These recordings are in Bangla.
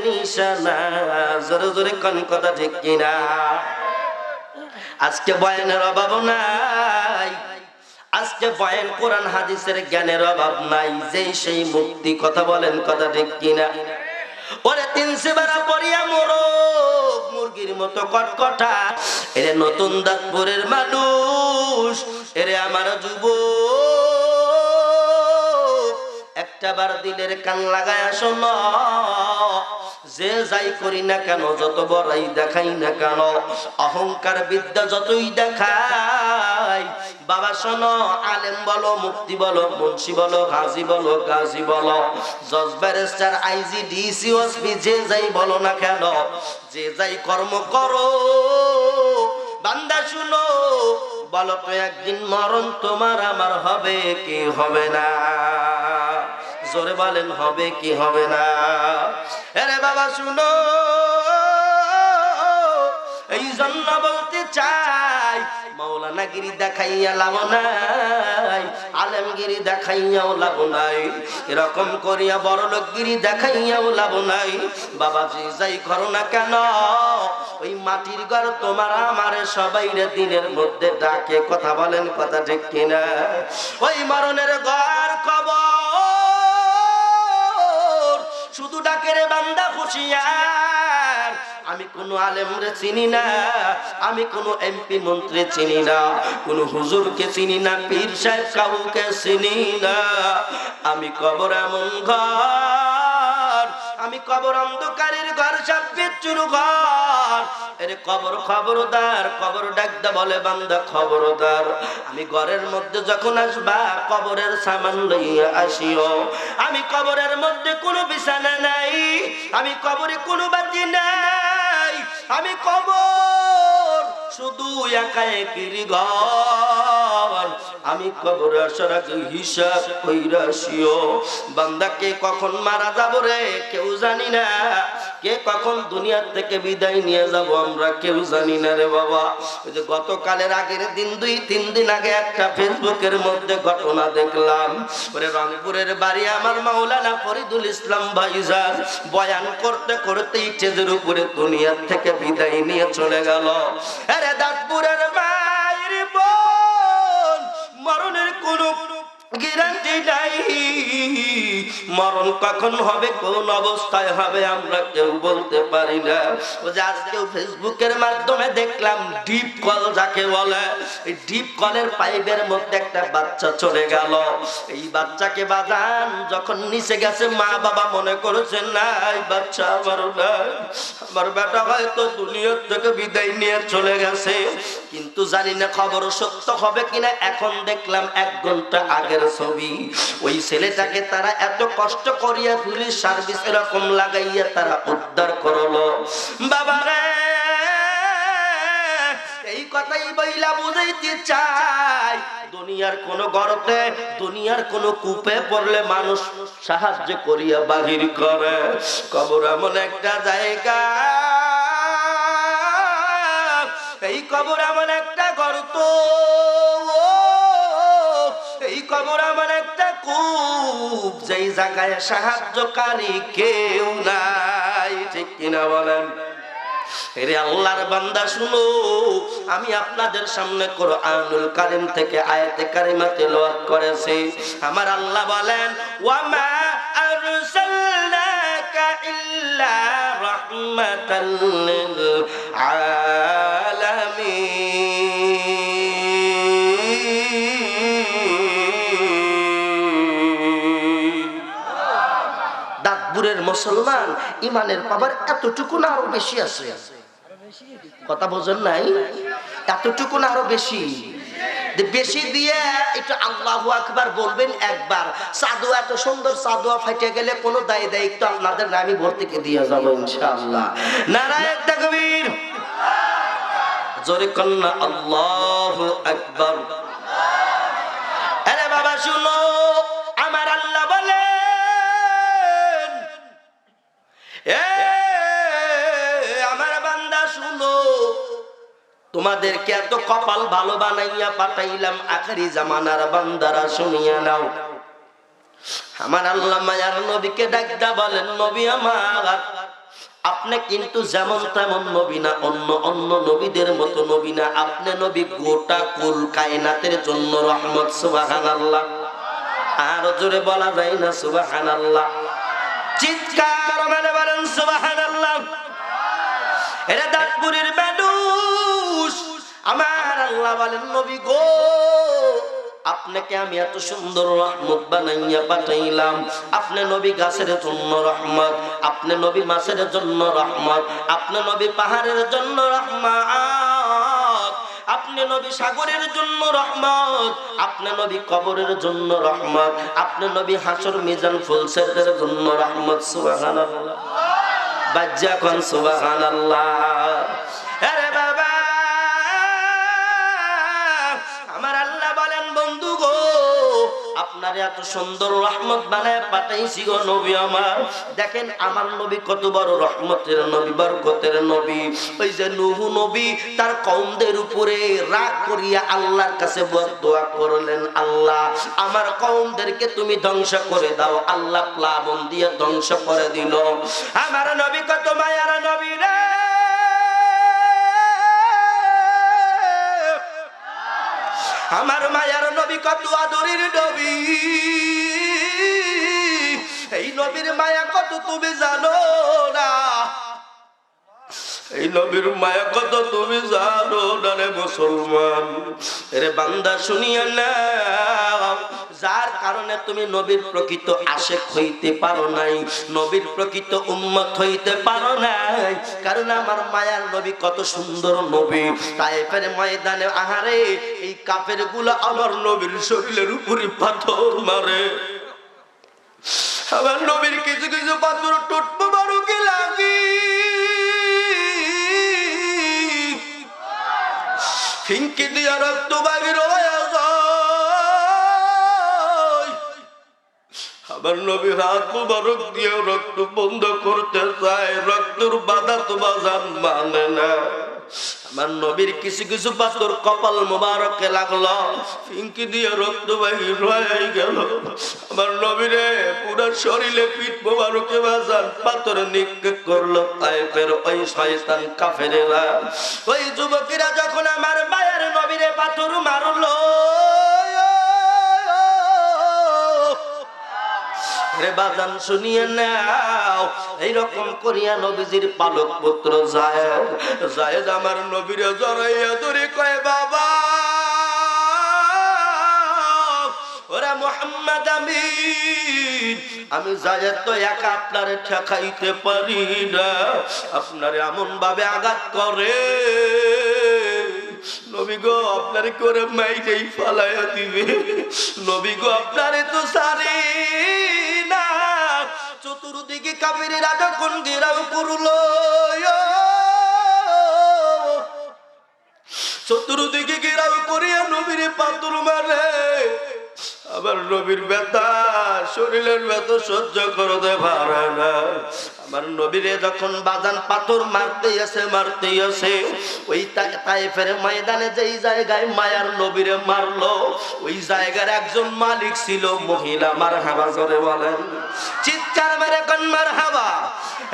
নিশানা। জোরে জোরে কোন কথা ঠিক কিনা? আজকে বয়ানের অভাব নাই, আজকে বয়ান কোরআন হাদিসের জ্ঞানের অভাব নাই, যেই সেই মুক্তি। কথা বলেন, কথা ঠিক কিনা? ওরে তিন সেবারা পড়িয়া মোরগ মুরগির মতো কটকটা, এরে নতুন দাঁতপুরের মানুষ, এরে আমার যুবক, একটা বার দিলের কান লাগায় শোনো। যে যাই করি না কেন, যত বড়াই দেখাই না কেন, অহংকার বিদ্যা যতই দেখাই, বাবা শোনো, আলেম বলো, মুফতি বলো, মুন্সি বলো, হাজি বলো, গাজী বলো, জজ, ব্যারিস্টার, আইজি, ডিসি, ওসপি, যে যাই বলো না কেন, যে যাই কর্ম করো, বান্দা শুনো, বলো তো একদিন মরণ তোমার আমার হবে কি হবে না? জোরে বলেন, হবে কি হবে না? আরে বাবা শুনো, এই জন্য বলতে চাই, মৌলানাগিরি দেখাইয়া লাভ নাই, আলেমগিরি দেখাইয়াও লাভ নাই, এরকম করিয়া বড়লোকগিরি দেখাইয়াও লাভ নাই। বাবাজি যাই করো না কেন, ওই মাটির ঘর তোমার আমার সবাইরে দিনের মধ্যে ডাকে। কথা বলেন, কথা ঠিক কিনা? ওই মরণের ঘর কবর শুধু ডাকে রে বান্দা হুঁশিয়ার। আমি কোন আলেমরে চিনি না, আমি কোন এমপি মন্ত্রী চিনি না, কোন হুজুরকে চিনি না, পীর সাহেব কাউকে চিনি না। আমি কবর এমন ঘর, আমি কবর অন্ধকারের ঘর, সব বিচ্ছুর ঘর। এর কবর খবরদার, কবর ডাকদা বলে বান্দা খবরদার। আমি ঘরের মধ্যে যখন আসবা, কবরের সামান লইয়া আসিও। আমি কবরের মধ্যে কোনো বিছানা নাই, আমি কবরে কোনো বাতি নাই, আমি কবর শুধু একা একির ঘর। আমি কবরে আসার আগে হিসাব কইরা আসিও। বান্দাকে কখন মারা যাব রে কেউ জানি না, কে কখন দুনিয়ার থেকে বিদায় নিয়ে যাব আমরা কেউ জানি না রে বাবা। ওই যে গতকালের আগের দিন, 2-3 দিন আগে একটা ফেসবুকের মধ্যে ঘটনা দেখলাম। ওরে রংপুরের বাড়ি আমার মাওলানা ফরিদুল ইসলাম ভাইজান বয়ান করতে করতে স্টেজের উপরে দুনিয়ার থেকে বিদায় নিয়ে চলে গেল। আরে দাঁতপুরের মায়ের বোন, মরণের কোনো গ্যারান্টি নাই, মরণ কখন হবে, কোন অবস্থায় হবে আমরা কেউ বলতে পারি না। ও যে আজকেও ফেসবুকের মাধ্যমে দেখলাম ডিপ কল যাকে বলে, এই ডিপ কলের পাইপের মধ্যে একটা বাচ্চা চলে গেল। এই বাচ্চাকে বাজান যখন নিচে গেছে, মা বাবা মনে করেছেন না এই বাচ্চা আমার নাই, আমার বেটা হয়তো দুনিয়ার থেকে বিদায় নিয়ে চলে গেছে। কিন্তু জানি না খবর সত্য হবে কিনা। এখন দেখলাম 1 ঘন্টা আগের ছবি, ওই ছেলেটাকে তারা এত কষ্ট করিয়া পুলিশ সার্ভিস এরকম লাগাইয়া তারা উদ্ধার করলো। বাবারে এই কথাই বইলা বুঝাইতে চাই, দুনিয়ার কোন গর্তে, দুনিয়ার কোন কূপে পড়লে মানুষ সাহায্য করিয়া বাহির করে। কবর এমন একটা জায়গা, এই কবর এমন একটা গর্ত, এই কবর এমন একটা কূপ, যেই জায়গায় সাহায্যকারী কেউ নাই। ঠিক কিনা বলেন? এরে আল্লাহর বান্দা শুনো, আমি আপনাদের সামনে কোরআনুল কারীম থেকে আয়াতে কারিমা তেলাওয়াত করেছি। আমার আল্লাহ বলেন, ওয়ামা আরসালনাকা ইল্লা রাহমাতাল লিল আলামিন। দাঁতপুরের মুসলমান ইমানের পাওয়ার এতটুকু না আরো বেশি আছে। কথা বোঝেন নাই? এতটুকু না আরো বেশি। বেশি দিয়ে একটু আল্লাহু আকবার বলবেন একবার। সাদুয়া এত সুন্দর সাদুয়া ফাইটে গেলে কোনো দায় দায়িত্ব আপনাদের আমি ভর্তিকে দিয়ে যাব ইনশাআল্লাহ। নারায়ে তাকবীর, জোরে কন্না আল্লাহু আকবার। আরে বাবা শুনো, আমার আল্লাহ বলেন, আমার বান্দা শুনো, তোমাদেরকে এত কপাল ভালো বানাইয়া পাঠাইলাম, আখেরি জামানার বান্দারা শুনিয়া নাও। আমার আল্লাহ মায়ার নবীকে ডাকদা বলেন, নবী আমার আপনি কিন্তু যেমন তেমন নবী না, অন্য অন্য নবীদের মতো নবী না। আপনি নবী গোটা কুল কায়নাতের জন্য রহমত। সুবহানাল্লাহ। আর জোরে বলা যায় না সুবহানাল্লাহ? চিৎকার মেরে বলেন সুবহানাল্লাহ। এরা দাঁতপুরের মানুষ, আমার আল্লাহ বলেন নবী গো, আপনাকে আমি এত সুন্দর রহমত বানাইয়া পাঠাইলাম। আপনি নবী গাছের জন্য রহমত, আপনি নবী মাছের জন্য রহমত, আপনি নবী পাহাড়ের জন্য রহমত, আপনি নবী সাগরের জন্য রহমত, আপনি নবী কবরের জন্য রহমত, আপনি নবী হাসর মিজান ফুলসেটের জন্য রহমত। সুবহানাল্লাহ। বাজ্জা কোন সুবহানাল্লাহ। আরে বাবা, আমার আল্লাহ বলেন বন্ধু গো, আপনার এত সুন্দর রহমত বানায় পাঠাইছি গো নবী আমার। দেখেন আমার নবী কত বড় রহমতের নবী, বরকতের নবী। ওই যে নূহ নবী তার কওমদের উপরে রাগ করিয়া আল্লাহর কাছে বদদোয়া করলেন, আল্লাহ আমার কওমদেরকে তুমি ধ্বংস করে দাও। আল্লাহ প্লাবন দিয়ে ধ্বংস করে দিল। আমার নবী কত মায়ার নবী রে, আমার মায়ার নবী কত আদরের নবী। এই নবীর মায়া কত তুমি জানো না, এই নবীর মায়া কত তুমি জানো না রে মুসলমান। রে বান্দা শুনিয়া না, যার কারণে তুমি নবীর প্রকৃত আশিক হইতে পারো নাই, নবীর প্রকৃত উম্মত হইতে পারো নাই, কারণ আমার মায়ার নবী কত সুন্দর নবী। তায়েফের ময়দানে আহারে এই কাফের গুলো আমার নবীর শরীরের উপরে পাথর মারে। আমার নবীর কিছু কিছু পাথর টুট মুবারকে লাগে, ফিনকি দিয়া রক্ত বাহির হয়ে যায়। আমার নবী হাত মুবারক দিয়ে রক্ত বন্ধ করতে চায়, রক্তের বাধা তো বাজান মানে না। আমার নবীর কিছু কিছু পাথর কপাল মুবারকে লাগলো, ফিনকি দিয়ে রক্ত বাহির হয়ে গেল। আমার নবীরে পুরো শরীরে পিঠ মুবারকে বাজান পাথর নিক্ষেপ করলো তায়েফের ওই শয়তান কাফেরেরা। ওই যুবকেরা যখন আমার মায়ের নবীরে পাথর মারলো, রে বাজান শুনিয়ে নাও, এইরকম করিয়া নবীজির পালক পুত্র যায়েদ আমার নবীরে জড়াইয়া ধরে কয়, বাবা ওরা মুহাম্মদ আমিন, আমি যায়েদ তো একা আপনারে ঠেকাইতে পারি না, আপনারে এমন ভাবে আঘাত করে নবী গো আপনারে করে মাইরেই ফালাইয়া দিবে। নবী গো আপনারে তো সারি না। চতুর্দিকে কাফেরেরা যখন ঘেরাও করলো, চতুর্দিকে ঘেরাও করিয়া নবীরে পাথর মারে। আবার নবীর ব্যথা, শরীরের ব্যথা সহ্য করতে পারে না। আমার নবীরে যখন বাজান পাথর মারতেই আছে, ওই তায়েফের ময়দানে যেই জায়গায় মায়ার নবীরে মারলো, ওই জায়গার একজন মালিক ছিল মহিলা। মারহাবা জোরে বলেন, চিৎকার মেরে কোন মারহাবা।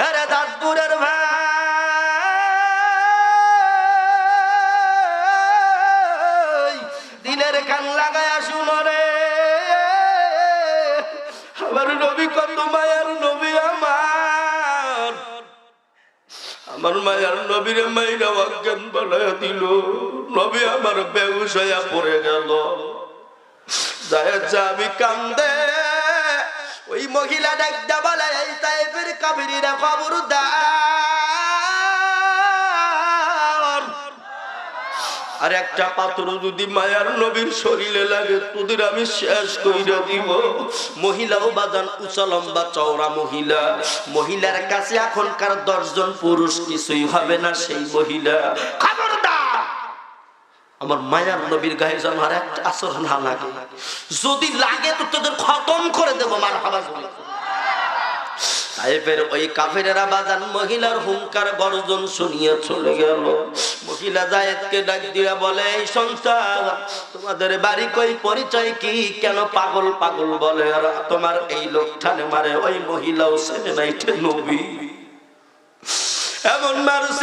আরে দাঁতপুরের ভাই, দিনের কান লাগায়া শুনো রে, আমার নবী কত মায়ার নবী। আমার মায়ার নবীরে মাইরা অজ্ঞান বানায়া দিল। নবী আমার বেহুশ হইয়া পড়ে গেল। আমি কান্দে, ওই মহিলা ডাকতে বলে, এই তায়েফের কাফিররা খবরদার, আর একটা পাথর যদি মায়ার নবীর শরীরে লাগে তোদের আমি শেষ কইরা দিব। মহিলাও বাজান উঁচা লম্বা চওড়া মহিলা, মহিলার কাছে এখনকার 10 জন পুরুষ কিছুই হবে না। সেই মহিলা খবরদার, আমার মায়ার নবীর গায়ে যেন আর একটা আসর না লাগে, যদি লাগে তো তোদের খতম করে দেবো। মারহাবা। তায়েফের ওই কাফেরেরা বাজান মহিলার হুঙ্কার গর্জন শুনিয়ে চলে গেল। মহিলা যায়েদকে ডাক দিয়া বলে, এই সন্তান তোমাদের বাড়ি কই, পরিচয় কি, কেন পাগল পাগল বলে আর তোমার এই লোকটানে মারে? ওই মহিলাও ছেলে নাইটে নবী। এমন মানুষ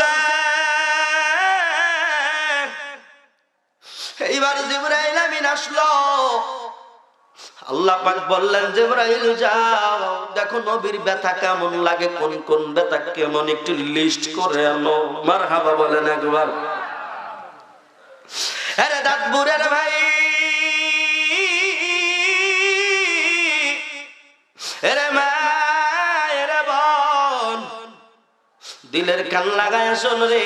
এইবার জিবরাইল আমিন আসলো। আল্লাহ পাক বললেন জিবরাইল যাও দেখো নবীর ব্যথা কেমন লাগে, কোন কোন ব্যথা কেমন একটু লিস্ট করে আনো। মারহাবা বলেন একবার। আরে দাঁতপুরের ভাই, এরে মা এরে বোন, দিলের কান লাগায় শোন রে।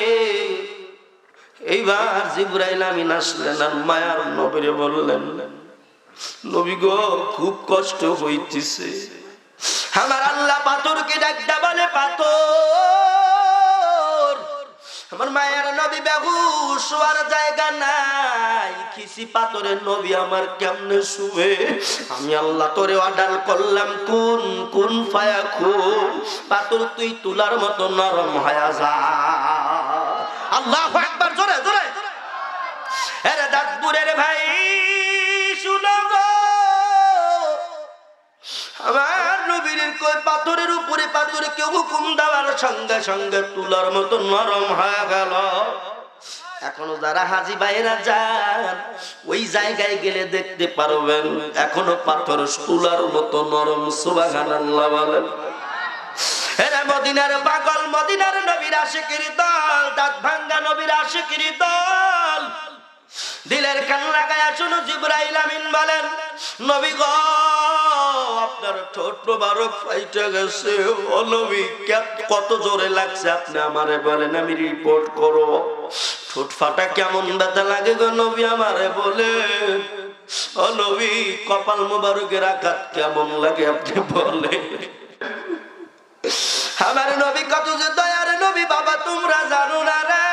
এইবার জিবরাইল আমিন আসলেন আর মায়ার নবীরে বললেন নবী গো খুব কষ্ট হইতেছে। আমার আল্লাহ পাথরকে ডাকতে বলে পাথর, আমার মায়ের নবী বেহুশ শোয়ার জায়গা নাই, খিসি পাথরের নবী আমার কেমনে শুবে। আমি আল্লাহ তোরে অর্ডার করলাম কোন কোন ফায়াকুন, পাথর তুই তুলার মতো নরম হয়ে যা। আল্লাহু আকবার, জোরে জোরে। আরে দাঁতপুরের ভাই শুনো গো, আমার নবীর কই পাথরের উপরে পাথরকে হুকুম দেওয়ার সঙ্গে সঙ্গে তুলার মতো নরম হয়ে গেল। এখনো যারা হাজী ভাইরা যান ওই জায়গায় গেলে দেখতে পারবেন এখনো পাথর তুলার মতো নরম। সুবহানাল্লাহ বলেন। এরা মদিনার পাগল, মদিনার নবীর আশিকের দল, দাঁত ভাঙ্গা নবীর আশিকের দল। দিলের কান লাগায়া শুনো জিবরাইল আমিন বলেন নবী গো আপনার ঠোঁট মোবারক ফাইটা গেছে। ও নবী কত জোরে লাগছে আপনি আমারে বলেন, আমি রিপোর্ট করব। ঠোঁট ফাটা কেমন ব্যথা লাগে গো নবী আমারে বলেন। ও নবী কপাল মোবারকের আঘাত কেমন লাগে আপনি বলেন। আমার নবী কত যে দয়ার নবী বাবা তোমরা জানো না রে।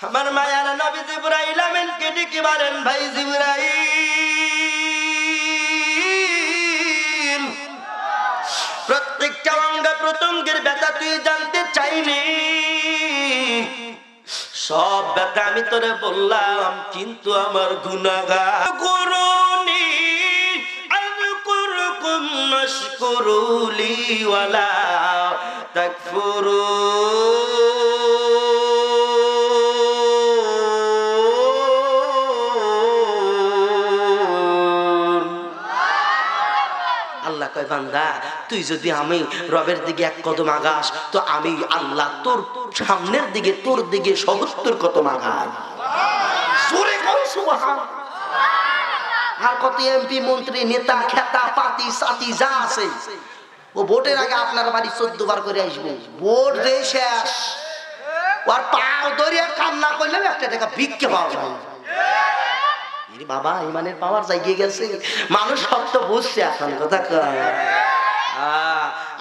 আমার মায়ার নবী জিবরাইল আমিনকে ডেকে বলেন ভাই জিবরাইল, প্রত্যেকটা অঙ্গ প্রত্যঙ্গের ব্যথা তুই জানতে চাইনি, সব ব্যথা আমি তোরে বললাম, কিন্তু আমার গুনাহগার করুনি আযকুরকুম মাশকুরুলি ওয়ালা তাকফুরুন। আল্লাহ কয় বান্দা তুই যদি আমি রবের দিকে এক কদম আগাস তো আমি আল্লাহ তোর সামনের দিকে তোর দিকে ৭০ কদম আগাই। জোরে কও সুবহানাল্লাহ। আর কত এমপি মন্ত্রী নেতা খেতা পাতি সাতি যা আছে ও ভোটের আগে আপনার বাড়ি ১৪ বার করে আসবে, ভোট দিয়ে শেষ আর পাও ধরে কাম না করলে ১ টাকা ভিক্ষে পাওয়া যায়। বাবা ইমানের পাওয়ার জায়গা গেছে, মানুষ সব তো বুঝছে এখন কথা কয়।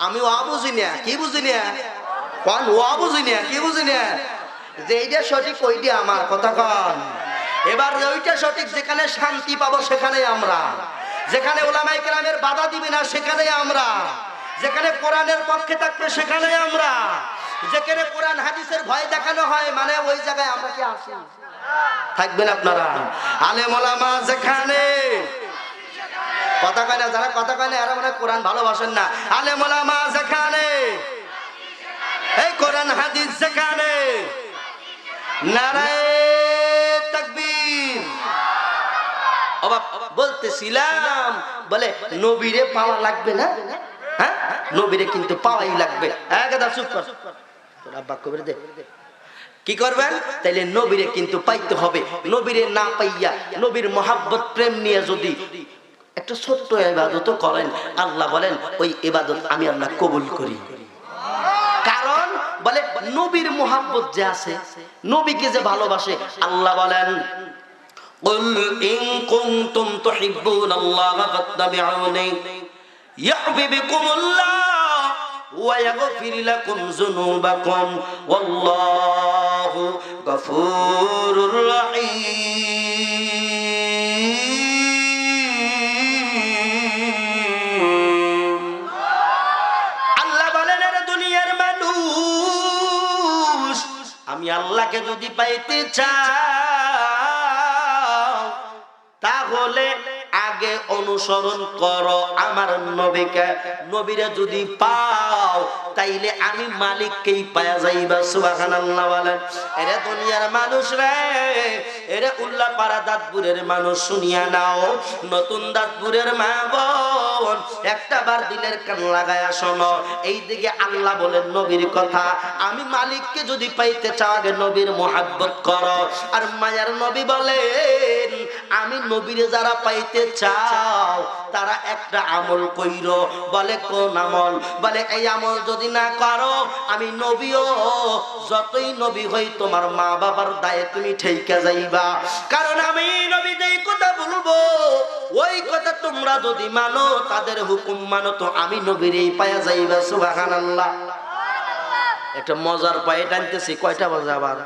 আমি ও বুঝি না, কি বুঝি না কোন, ও বুঝি না কি বুঝি না, যে এইটা সঠিক ওইটা আমার কথা কন। এবার ওইটা সঠিক, যেখানে শান্তি পাবো সেখানে আমরা, যেখানে ওলামায়ে কেরামের বাধা দিবে না সেখানে আমরা, যেখানে কোরআনের পক্ষে থাকবে সেখানে আমরা, যেখানে কোরআন হাদিসের ভয় দেখানো হয় মানে ওই জায়গায় আমরা কি আসি থাকবেন আপনারা। আলেম ওলামা যেখানে, কথা কয় না, যারা কথা কয় না এরা মনে কোরআন ভালোবাসেন না। আলেম ওলামা যেখানে, এই কোরআন হাদিস যেখানে, নারায়ে তাকবীর। বলতেছিলাম বলে নবীরে পাওয়া লাগবে না, হ্যাঁ নবীরে কিন্তু পাওয়াই লাগবে। চুপ কর, তোর আব্বা কবির দে। কি করবেন তাইলে নবীরে কিন্তু পাইতে হবে। নবীরে না পাইয়া নবীর মহাব্বত প্রেম নিয়ে যদি একটা ছোট্ট ইবাদত করেন আল্লাহ বলেন ওই ইবাদত আমি আল্লাহ কবুল করি। কারণ বলে নবীর মহাব্বত যে আছে, নবীকে যে ভালোবাসে, আল্লাহ বলেন قل إن كنتم تحبون الله فاتبعوني يحببكم الله ويغفر لكم ذنوبكم والله غفور رحيم। আল্লাহ বলেন এর দুনিয়ার মানুষ, আমি আল্লাহকে যদি পাইতে চাও তাহলে আগে অনুসরণ করো আমার নবীকে। নবীরে যদি পাও তাইলে আমি মালিককেই পায়া যাইবা। সুবহানাল্লাহ বলেন। এরে দুনিয়ার মানুষ রে, এরে উল্লাপাড়া দাঁতপুরের মানুষ শুনিয়া নাও, নতুন দাঁতপুরের মা বোন একটা বার দিলের কান লাগায়া শোনো। এইদিকে আল্লাহ বলেন নবীর কথা, আমি মালিককে যদি পাইতে চাও আগে নবীর মোহাব্বত করো। আর মায়ার নবী বলেন আমি নবীরে যারা পাইতে চাও তারা একটা আমল কইরো। বলে কোন আমল? বলে এই আমল যদি না করো আমি নবীও যতই নবী হই তোমার মা বাবার দায়ে তুমি ঠেইকা যাইবা। কারণ আমি নবী যেই কথা বলবো ওই কথা তোমরা যদি মানো, তাদের হুকুম মানো, তো আমি নবীরই পায়া যাইবা। সুবহানাল্লাহ। একটা মজার পায়ে টানতেছি, কয়টা বাজে আবার?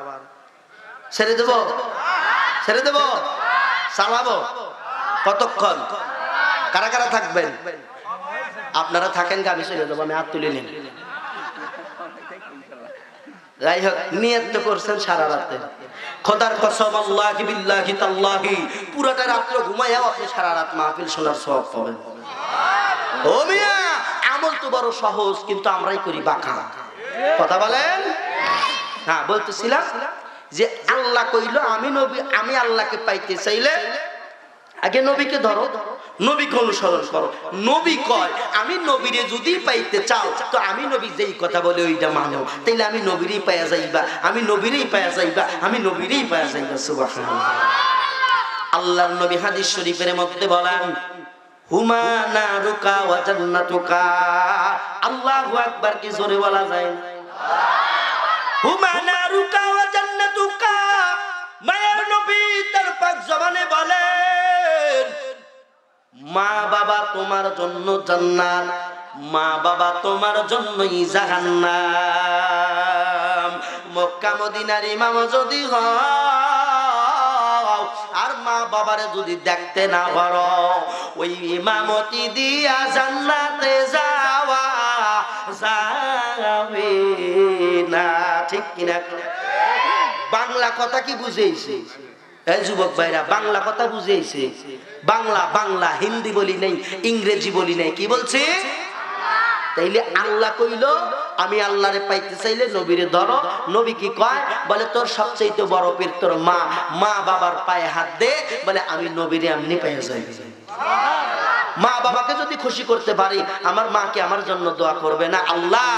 ছেড়ে দেব? ছেড়ে দেব? চালাবো? কতক্ষণ? কারা কারা থাকবেন? আপনারা থাকেন, আমি চলে যাবো, আমি হাত তুলে নিন। যাই হোক, নিয়ত তো করছেন সারা রাতে। খোদার কসম, আল্লাহি বিল্লাহি তাল্লাহি, পুরোটা রাত্র ঘুমাইয়াও আপনি সারা রাত মাহফিল শোনার সওয়াব পাবেন। ও মিয়া, আমল তো বড় সহজ, কিন্তু আমরাই করি বাঁকা। কথা বলেন। হ্যাঁ, বলতেছিলাম যে আল্লাহ কইলো আমি নবী, আমি আল্লাহকে পাইতে চাইলে আগে নবীকে ধরো, নবীকে অনুসরণ করো। নবী কয় আমি নবীরে যদি পাইতে চাও তো আমি নবী যেই কথা বলে ওইটা মানো, তাইলে আমি নবীরই পায়া যাইবা, আমি নবীরই পায়া যাইবা, আমি নবীরই পায়া যাইবা। সুবহানাল্লাহ। আল্লাহর নবী হাদিস শরীফের মধ্যে বলেন হুমা নারুকা ওয়া জান্নাতুকা। আল্লাহু আকবার কি জোরে বলা যায় না? হুমা নারুকা ওয়া জান্নাতুকা। মায়ের নবী তার পাক জবানে বলেন মা বাবা তোমার জন্য জান্নাত, মা বাবা তোমার জন্যই জাহান্নাম। মক্কা মদিনার ইমাম যদি হও আর মা বাবারে যদি দেখতে না পারো, ওই ইমামতি দিয়া জান্নাতে যাওয়া যাবে না। ঠিক কিনা? বাংলা কথা কি বুঝেইছে? এই যুবক ভাইরা, বাংলা কথা বুঝেইছে? বাংলা বাংলা, হিন্দি বলি নাই, ইংরেজি বলি নাই, কি বলছে? তাইলে আল্লাহ কইলো আমি আল্লাহরে পাইতে চাইলে নবীরে ধরো। নবী কি কয়? বলে তোর সবচেয়ে বড় পীর তোর মা, মা বাবার পায়ে হাত দে, বলে আমি নবীরে এমনি পাইয়া যাই। মা বাবাকে যদি খুশি করতে পারি, আমার মাকে আমার জন্য দোয়া করবে না? আল্লাহ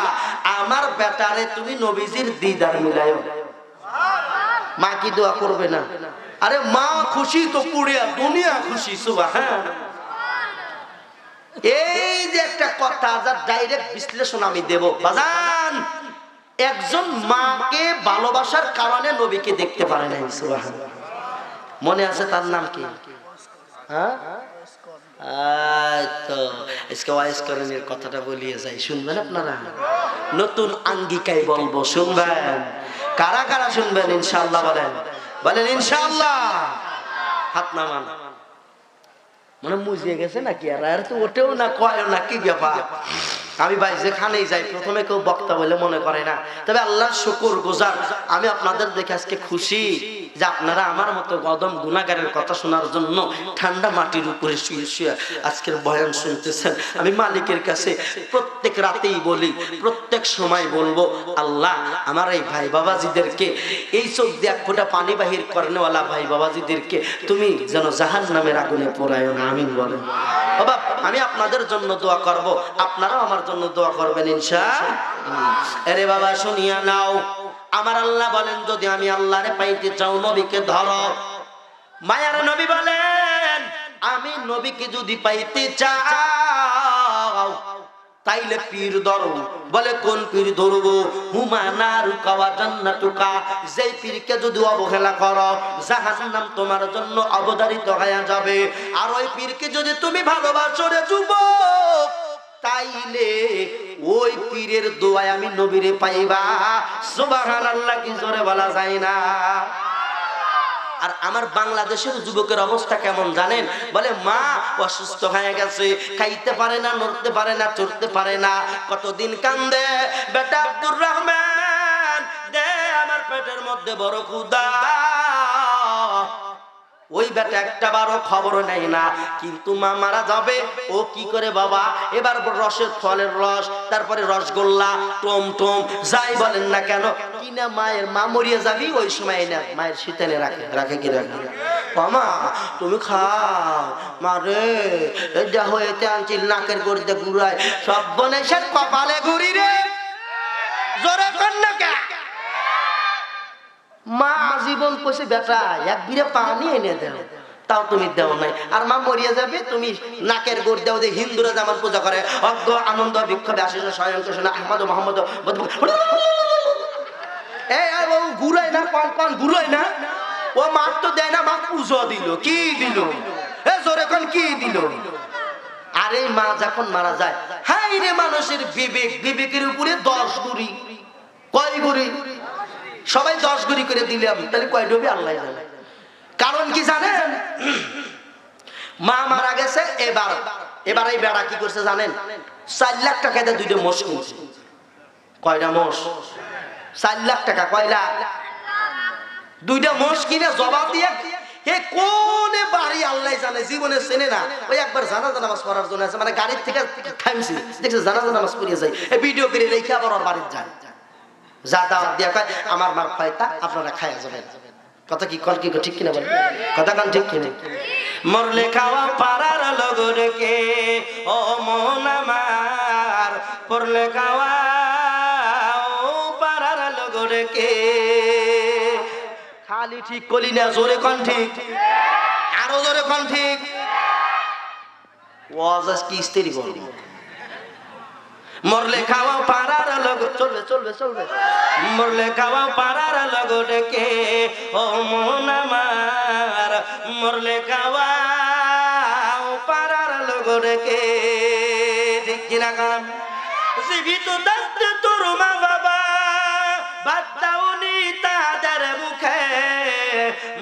আমার বেটারে তুমি নবীজির দিদার মিলায়ো। মা কি দোয়া করবে না? আরে মা খুশি তো পুরিয়া দুনিয়া খুশি। সুবহানাল্লাহ। এই যে একটা কথা, যার ডাইরেক্ট বিশ্লেষণ আমি দেব বাজান, একজন মাকে ভালোবাসার কারণে নবীকে দেখতে পারে নাই। সুবহানাল্লাহ। মনে আছে তার নাম কি? হ্যাঁ, তো আজকে ওয়াইজ করেনের কথাটা বলিয়ে যাই, শুনবেন আপনারা? নতুন আঙ্গিকায় বলবো, শুনবেন? কারা কারা শুনবেন ইনশাআল্লাহ? বলেন বলেন ইনশাআল্লাহ। হাত নামান। মানে মুজিয়ে গেছে নাকি? আর তো ওঠেও না, কয়ও না, কি ব্যাপার? আমি ভাই যেখানেই যাই প্রথমে কেউ বক্তা বলে মনে করে না। তবে আল্লাহর শুকর গুজার, আমি আপনাদের দেখে আজকে খুশি যে আপনারা আমার মতো গদম গুনাহগারের কথা শোনার জন্য ঠান্ডা মাটির উপরে শুয়ে শুয়ে আজকের বয়ান শুনতেছেন। আমি মালিকের কাছে প্রত্যেক রাতেই বলি, প্রত্যেক সময় বলবো, আল্লাহ আমার এই ভাই বাবাজিদেরকে, এই চোখ দিয়ে এক ফোঁটা পানি বাহির করেনওয়ালা ভাই বাবাজিদেরকে তুমি যেন জাহান্নামের আগুনে পোড়ায়ো না। আমিন বলেন। বাবা, আমি আপনাদের জন্য দোয়া করব, আপনারাও আমার জন্য দোয়া করবেন ইনশাআল্লাহ। আরে বাবা শুনিয়া নাও, আমার আল্লাহ বলেন যদি আমি আল্লাহরে পাইতে চাও নবীকে ধরো। মায়ার নবী বলেন আমি নবীকে যদি পাইতে চাও তাইলে পীর ধরো। বলে কোন পীর ধরবো? হুমা নারুকা ওয়া জান্নাতুকা। যেই পীরকে যদি অবহেলা করো জাহান্নাম তোমার জন্য অবধারিত হয়ে যাবে। আর ওই পীরকে যদি তুমি ভালোবাসো রে যুবক, তাইলে ওই পীরের দোয়ায় আমি নবীরে পাইবা। সুবহানাল্লাহ কি জোরে বলা যায় না? আর আমার বাংলাদেশের যুবকের অবস্থা কেমন জানেন? বলে মা অসুস্থ হয়ে গেছে, খাইতে পারে না, নড়তে পারে না, চড়তে পারে না, কতদিন কান্দে। বেটা আব্দুর রহমান দে, আমার পেটের মধ্যে বড় ক্ষুধা। ওই বেটা একটা বারো খবর নেই না, কিন্তু মা মারা যাবে ও কি করে বাবা, এবার রসের ফলের রস, তারপরে রসগোল্লা, টমটম যাই বলেন না কেন কিনা মায়ের, মা মরিয়া যাবি ওই সময় না মায়ের শীতেনে রাখে, রাখে কি রাখে, মামা তুমি খাও মা রে, যা হয়েছে আনছিল নাকের গড়িতে ঘুরায় সব বনে সে কপালে ঘুরি রে, জোরে কন্যা কে মা আজীবন কইছে বেটা এক বিরে পানি এনে দেও, তাও তুমি দেও নাই, আর মা মরিয়া যাবে তুমি নাকের গোড় দাও। যে হিন্দুরা যেমন পূজা করে অজ্ঞ আনন্দ বিক্ষোভে আসে স্বয়ং কৃষ্ণ আহমদ মোহাম্মদ, এই ঘুরাই না পান পান ঘুরাই না, ও মা তো দেয় না, মা পুজো দিল, কি দিল এ জোরে কোন কি দিল। আর এই মা যখন মারা যায়, হাই রে মানুষের বিবেক, বিবেকের উপরে 10 গুরি, কয় গুরি, সবাই 10 গুরি করে দিলাম, তাহলে কয় ডুবে আল্লাহ জানে। কারণ কি জানেন, মা মারা গেছে, এবার এই বেড়া কি করছে জানেন, 4 লাখ টাকা দিয়ে 2টা মোষ কিনছে। কয়টা মোষ? 4 লাখ টাকা, কয়লা 2টা মোষ কিনে জবাব দিয়ে হে কোনে বাড়ি আল্লাহ জানে, জীবনে চেনে না। ওই একবার জানাজা নামাজ পড়ার জন্য আছে, মানে গাড়ির থেকে থামছি, দেখছে জানাজা নামাজ পড়িয়ে যায়, এই ভিডিও করে রেখে আবার ওর বাড়ির যায়, যা দাওয়াত দিয়া কয় আমার মার খয়তা আপনারা খাইয়া যাবেন। কথা কি কল কি ঠিক কিনা বলেন, কথা কান ঠিক কিনা? মরলে খাওয়া পারার লগরকে ও মন আমার, পড়লে খাওয়া ও পারার লগরকে, খালি ঠিক কলি না, জোরে কোন ঠিক, আরো জোরে কোন ঠিক। ওয়াজ কি স্ত্রী বল, মরলে খাওয়া পারার লগ, চলবে চলবে চলবে, মরলে খাওয়া পারার লগ ডেকে ও মন আমার, মরলে খাওয়া পারার লগ ডেকে, ঠিক কিনা গান। জীবিত থাকতে তোর মা বাবা বাদ দাওনি তাদের মুখে,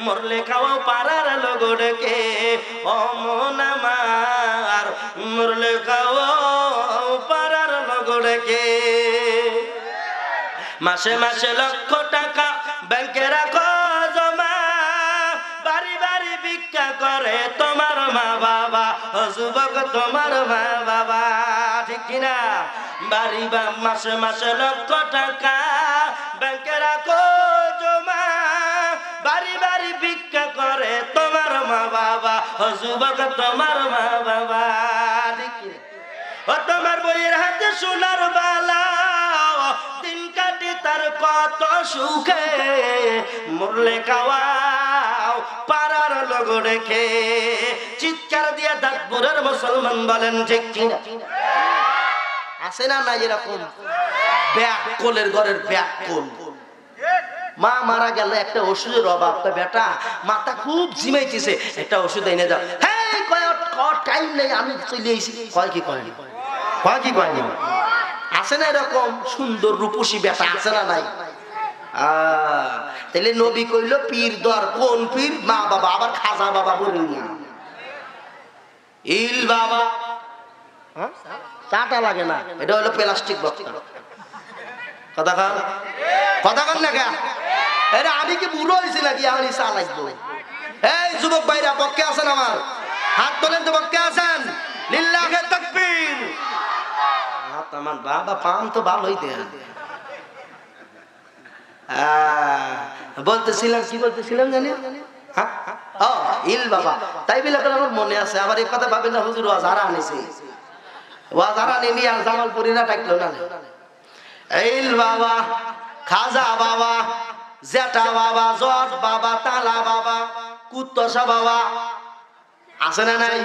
মরলে খাওয়া পারার লগ ডেকে ও মন আমার, মরলে খাওয়া পারার লগ ডেকে। মাসে মাসে লক্ষ টাকা ব্যাংকে রাখো জমা, বাড়ি বাড়ি ভিক্ষা করে তোমার মা বাবা, যুবক তোমার মা বাবা, ঠিক কিনা? বাড়ি বা মাসে মাসে লক্ষ টাকা ব্যাংকে রাখো জমা, বাড়ি বাড়ি ভিক্ষা করে তোমার মা বাবা, যুবক তোমার মা বাবা, ঠিক কিনা? ও তোমার বইয়ের হাতে সোনার বালা, দিন কাটে তার কত সুখে, মরলে খাওয়াও পারার লগ রেখে, চিৎকার দিয়ে দাঁতপুরের মুসলমান বলেন ঠিক কিনা? আছে না নাই এরকম ব্যাককলের ঘরের ব্যাককল, মা মারা গেল একটা ওষুধের অভাব, তো বেটা মাথা খুব ঝিমাইতেছে, একটা ওষুধ এনে দাও, হ্যাঁ কয় টাইম নেই আমি চলে এসেছি, কয় কি কয়, কয় কি কয়, আছে না এরকম সুন্দর রূপসী বেটা, আছে না নাই? তাহলে নবী কইল পীর দর, কোন পীর? মা বাবা, আবার খাজা বাবা বলুন না, ইল বাবা, চাটা লাগে না, এটা হলো প্লাস্টিক বক্তা, কথা খান, কথা খান না কে? আরে আমি কি বুড়ো হয়েছি নাকি আমি চা লাগবো? এই যুবক ভাইরা পক্ষে আছেন আমার, হাত তোলেন তো, পক্ষে আছেন? লিল্লাহে তাকবীর। আমার বাবা পান তো ভালোই দেন। বলতেছিলাম কি বলতেছিলাম জানি, ইল বাবা, তাই বলে আমার মনে আছে, আবার এই কথা ভাবেন না হুজুর ওয়াজারা আনিছে, ওয়াজারা নিয়ে আর জামালপুরিরা ডাকলো না, ইল বাবা, খাজা বাবা, জেঠা বাবা, জট বাবা, তালা বাবা, কুত্তসা বাবা, আছে না নাই?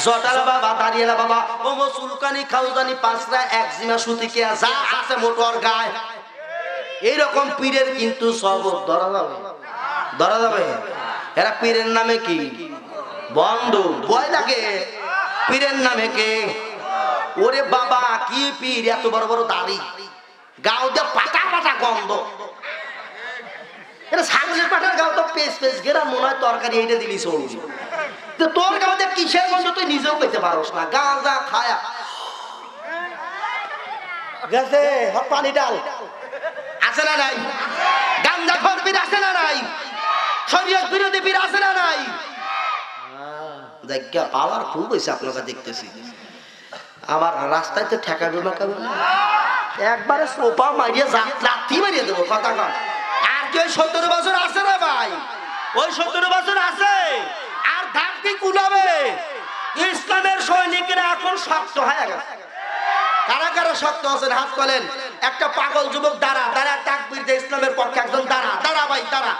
জটালা বাবা, দাঁড়িয়েলা বাবা, ও সুলকানি খাউজানি পাঁচরা একজিমা সুতিকে যা আছে মোটর গায়, এইরকম পীরের কিন্তু সব ধরা যাবে, ধরা যাবে। এরা পীরের নামে কি বন্ধু ভয় লাগে, পীরের নামে কে? ওরে বাবা কি পীর, এত বড় বড় দাড়ি, গাও দিয়ে পাটা পাটা গন্ধ, এটা ছাগলের পাটার গাও তো পেস পেস গেরা, মনে হয় তরকারি এইটা দিলি চলবি, তোর গাওতে কিসের গন্ধ তুই নিজেও পেতে পারোস না, গাঁজা খায়া গেছে পানি ডাল, আছে না নাই? গাঞ্জা খরবির আছে না নাই? শরীয়ত বিরোধী পীর আছে না নাই? দেখা পাওয়ার খুব হয়েছে আপনারা দেখতেছি। আবার রাস্তায় তো ঠেকাবে না কেমন, একবারে সোপা মারিয়ে লাথি মারিয়ে দেবো কথা কন। আর কি ওই 17 বছর আছে রে ভাই? ওই 17 বছর আছে আর ধাপ কি কুলাবে? ইসলামের সৈনিকরা এখন শক্ত হয়ে গেছে। কারা কারা শক্ত আছেন হাত তোলেন। একটা পাগল যুবক দাঁড়া দাঁড়া তাকবীর দে ইসলামের পক্ষে। একজন দাঁড়া দাঁড়া ভাই দাঁড়া।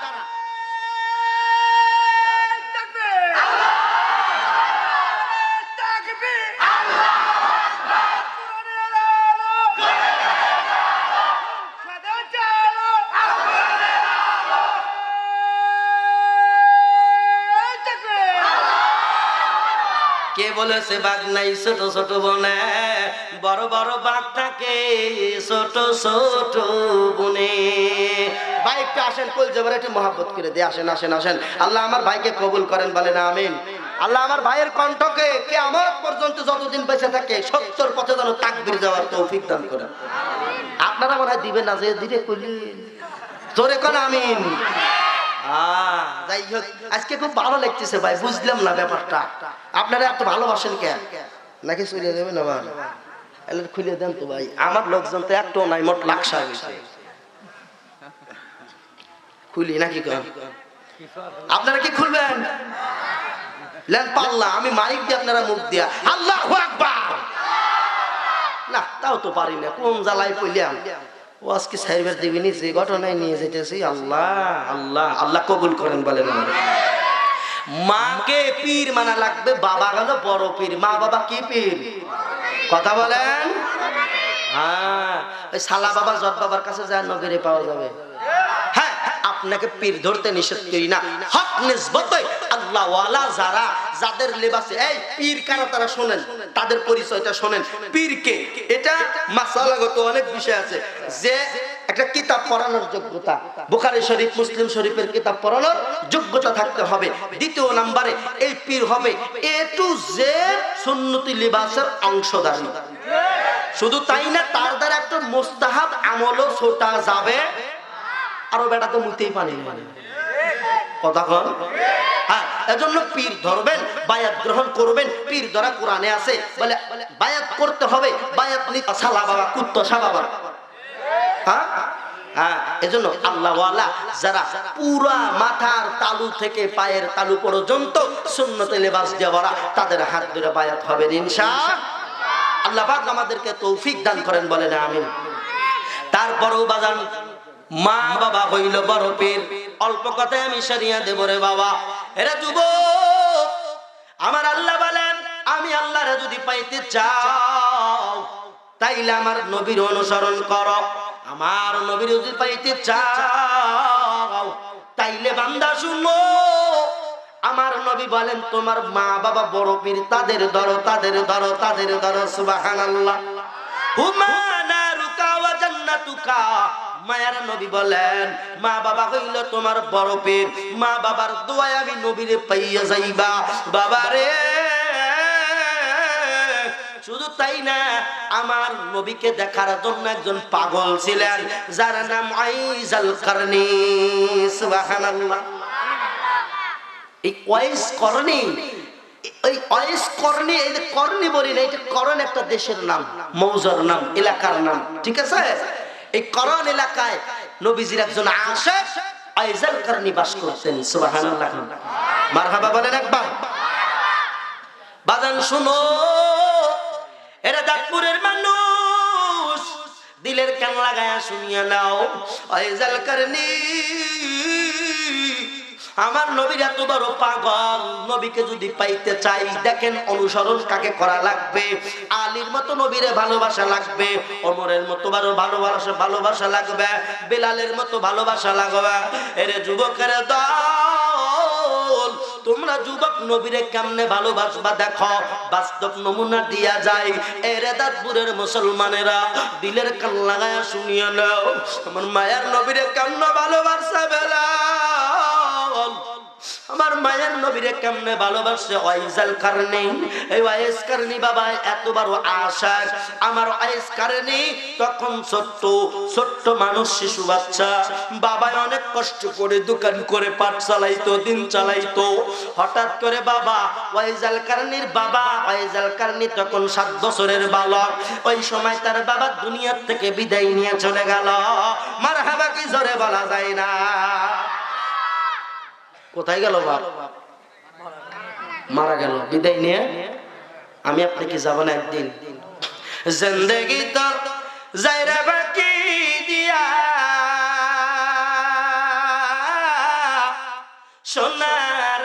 কে বলেছে বাঘ নাই ছোট ছোট বনে, বড় বড় বাঘ থাকে ছোট ছোট বনে। ভাই একটু আসেন, কলজেবার একটু মহব্বত করে দিয়ে আসেন আসেন আসেন। আল্লাহ আমার ভাইকে কবুল করেন বলেন আমিন। আল্লাহ আমার ভাইয়ের কণ্ঠকে কিয়ামত পর্যন্ত যতদিন বেঁচে থাকে সত্যর পথে যেন তাকবীর দেওয়ার তৌফিক দান করেন। আপনারা মনে হয় দিবেন না, যে দিলে কইলেন জোরে কোন আমিন। যাই হোক, আজকে খুব ভালো লাগতেছে ভাই, বুঝলাম না ব্যাপারটা। আপনারা এত ভালোবাসেন কে? নাকি চলে যাবেন আবার? খুলে দেন তো ভাই, আমার লোকজন তো একটাও নাই, মোট লাখা হয়েছে। খুলি নাকি কন? আপনারা কি খুলবেন? লেন পাল্লা, আমি মাইক দিয়ে আপনারা মুখ দিয়া আল্লাহু আকবার। না তাও তো পারি না, কোন জ্বালায় কইলাম। ও আজকে সাইবার দিবিনি, যে ঘটনায় নিয়ে যেতেছি। আল্লাহ আল্লাহ আল্লাহ কবুল করেন বলেন। মাকে পীর মানা লাগবে, বাবা গেল বড় পীর। মা বাবা কি পীর? কথা বলেন। হ্যাঁ, ওই শালা বাবা জট বাবার কাছে যায় নবীরে পাওয়া যাবে। হ্যাঁ, আপনাকে পীর ধরতে নিষেধ করি না। হক নিসবতে আল্লাহ ওয়ালা যারা, যাদের লেবাসে এই পীর কারা তারা শোনেন, তাদের পরিচয়টা শোনেন। পীরকে এটা মাসালাগত অনেক বিষয় আছে। যে একটা কিতাব পড়ানোর যোগ্যতা, বুখারী শরীফ মুসলিম শরীফের কিতাব পড়ানোর যোগ্যতা থাকতে হবে। দ্বিতীয় নম্বরে এই পীর হবে এ টু জেড সুন্নতি লিবাসের অংশধারী। শুধু তাই না, তার দ্বারা একটা মুস্তাহাব আমলও ছোটা যাবে। আরো বেটা তো মুতেই পানি মানে কথা কন। হ্যাঁ, এজন্য পীর ধরবেন, বায়াত গ্রহণ করবেন। পীর ধরা কোরআনে আছে, বলে বায়াত করতে হবে। বায়াত নিতে শালা বাবা কুত্তা শালা বাবা। হ্যাঁ হ্যাঁ, এজন্য আল্লাহ ওয়ালা যারা পুরা মাথার তালু থেকে পায়ের তালু পর্যন্ত সুন্নতে লেবাস দিয়ে ভরা, তাদের হাত ধরে বায়াত হবেন ইনশাআল্লাহ। আল্লাহ পাক আমাদেরকে তৌফিক দান করেন বলেন আমিন। তারপরেও বাজান, মা বাবা হইল বড় পীর। অল্প কথায় আমি সারিয়া দেব রে বাবা। এরা যুবক, আমার আল্লাহ বলেন, আমি আল্লাহরে যদি পাইতে চাও তাইলে আমার নবীর অনুসরণ করো। আমার নবীর যদি পাইতে চাও তাইলে বান্দা শুনো, আমার নবী বলেন তোমার মা বাবা বড় পীর, তাদের ধরো তাদের ধরো তাদের ধরো। সুবহানাল্লাহ। হুমা নারুকা ওয়া জান্নাতুকা। মায়ার নবী বলেন মা বাবা হইল তোমার বড় পীর। মা বাবার দোয়ায় আমি নবীরে পাইয়া যাইবা বাবারে। শুধু তাই না, আমার নবীকে দেখার জন্য একজন পাগল ছিলেন, যার নাম আইজাল কারনি। সুবহানাল্লাহ। এই ওয়াইস করনি, ওই ওয়াইস করনি, এই যে করনি বলি না, এটা করন একটা দেশের নাম, মৌজার নাম, এলাকার নাম, ঠিক আছে? এই করন এলাকায় নবীজির একজন আশিক আইজাল কারনি বাস করতেন। সুবহানাল্লাহ, মারহাবা বলেন একবার। বাজান শুনো, এরা দাঁতপুরের মানুষ, দিলের কান লাগায়া শুনিয়া নাও। আইজাল কারনি আমার নবীর এত বড় পাগল। নবীকে যদি পাইতে চাই, দেখেন অনুসরণ কাকে করা লাগবে। আলীর মতো নবীরে ভালোবাসা লাগবে, ওমরের মতো ভালোবাসা লাগবে, বেলালের মতো ভালোবাসা লাগবে। এরে যুবকের দল, তোমরা যুবক নবীরে কেমনে ভালোবাসবা দেখো, বাস্তব নমুনা দিয়া যায়। এরে দাঁতপুরের মুসলমানেরা, দিলের কান লাগায়া শুনিয়া নাও, আমার মায়ার নবীরে কেমনে ভালোবাসা বেলাল। আমার মায়ের নবীরে কেমনে ভালোবাসে ওয়াইজাল কারনি। এই ওয়াইস কারনি বাবা এত বড় আশার। আমার ওয়াইস কারনি তখন ছোট্ট ছোট্ট মানুষ, শিশু বাচ্চা। বাবা অনেক কষ্ট করে দোকান করে পাট চালাইতো, দিন চালাইতো। হঠাৎ করে বাবা ওয়াইজাল কারনির বাবা ওয়াইজাল কারনি তখন 7 বছরের বালক। ওই সময় তার বাবা দুনিয়ার থেকে বিদায় নিয়ে চলে গেল। মারহাবা কি জোরে বলা যায় না? কোথায় গেল বাপ? মারা গেল, বিদায় নিয়ে। আমি আপনি কি যাব না একদিন? জিন্দেগি তোর যাইরা বাকি দিয়া সোনার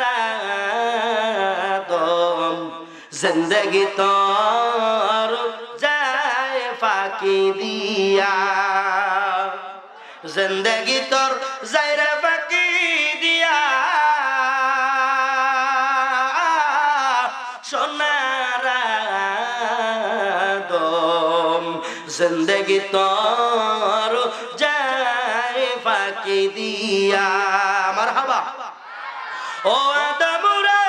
দম, জিন্দেগি তোর যায় ফাঁকি দিয়া, জিন্দেগি তোর যাইরা বাকি দিয়া সোনার দম, জিন্দেগি তোর যায় ফাঁকি দিয়া। মারহাবা। ও আদম রে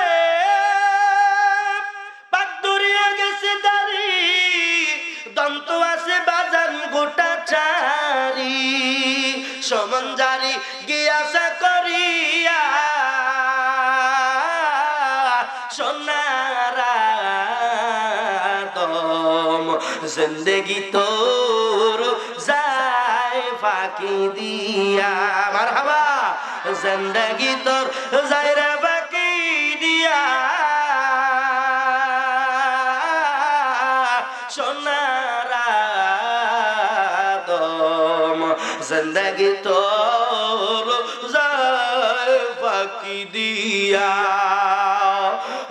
পাক দরিয়া গেছে দাড়ি, দন্ত আছে বাজান গোটা চারি, সমান জারি গিয়াছে করিয়া সোনার দম, জিন্দেগি তোর যায় ফাঁকি দিয়া। মারহাবা। জিন্দেগি তোর যায় রে ফাঁকি দিয়া সোনার দম, জিন্দেগি তোর যায় ফাঁকি দিয়া।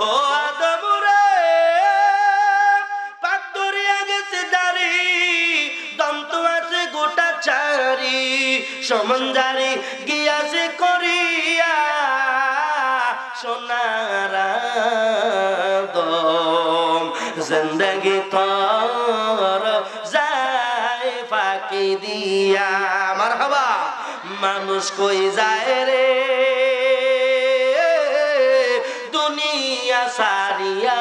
ও আদম রে পাক দরিয়া গেছে দাড়ি, দন্ত আছে গোটা চারি, সমান জারি গিয়াছে করিয়া সোনার দম, জিন্দেগি তোর যায় ফাঁকি দিয়া। মারহাবা। মানুষ কই যায় রে দুনিয়া সারিয়া,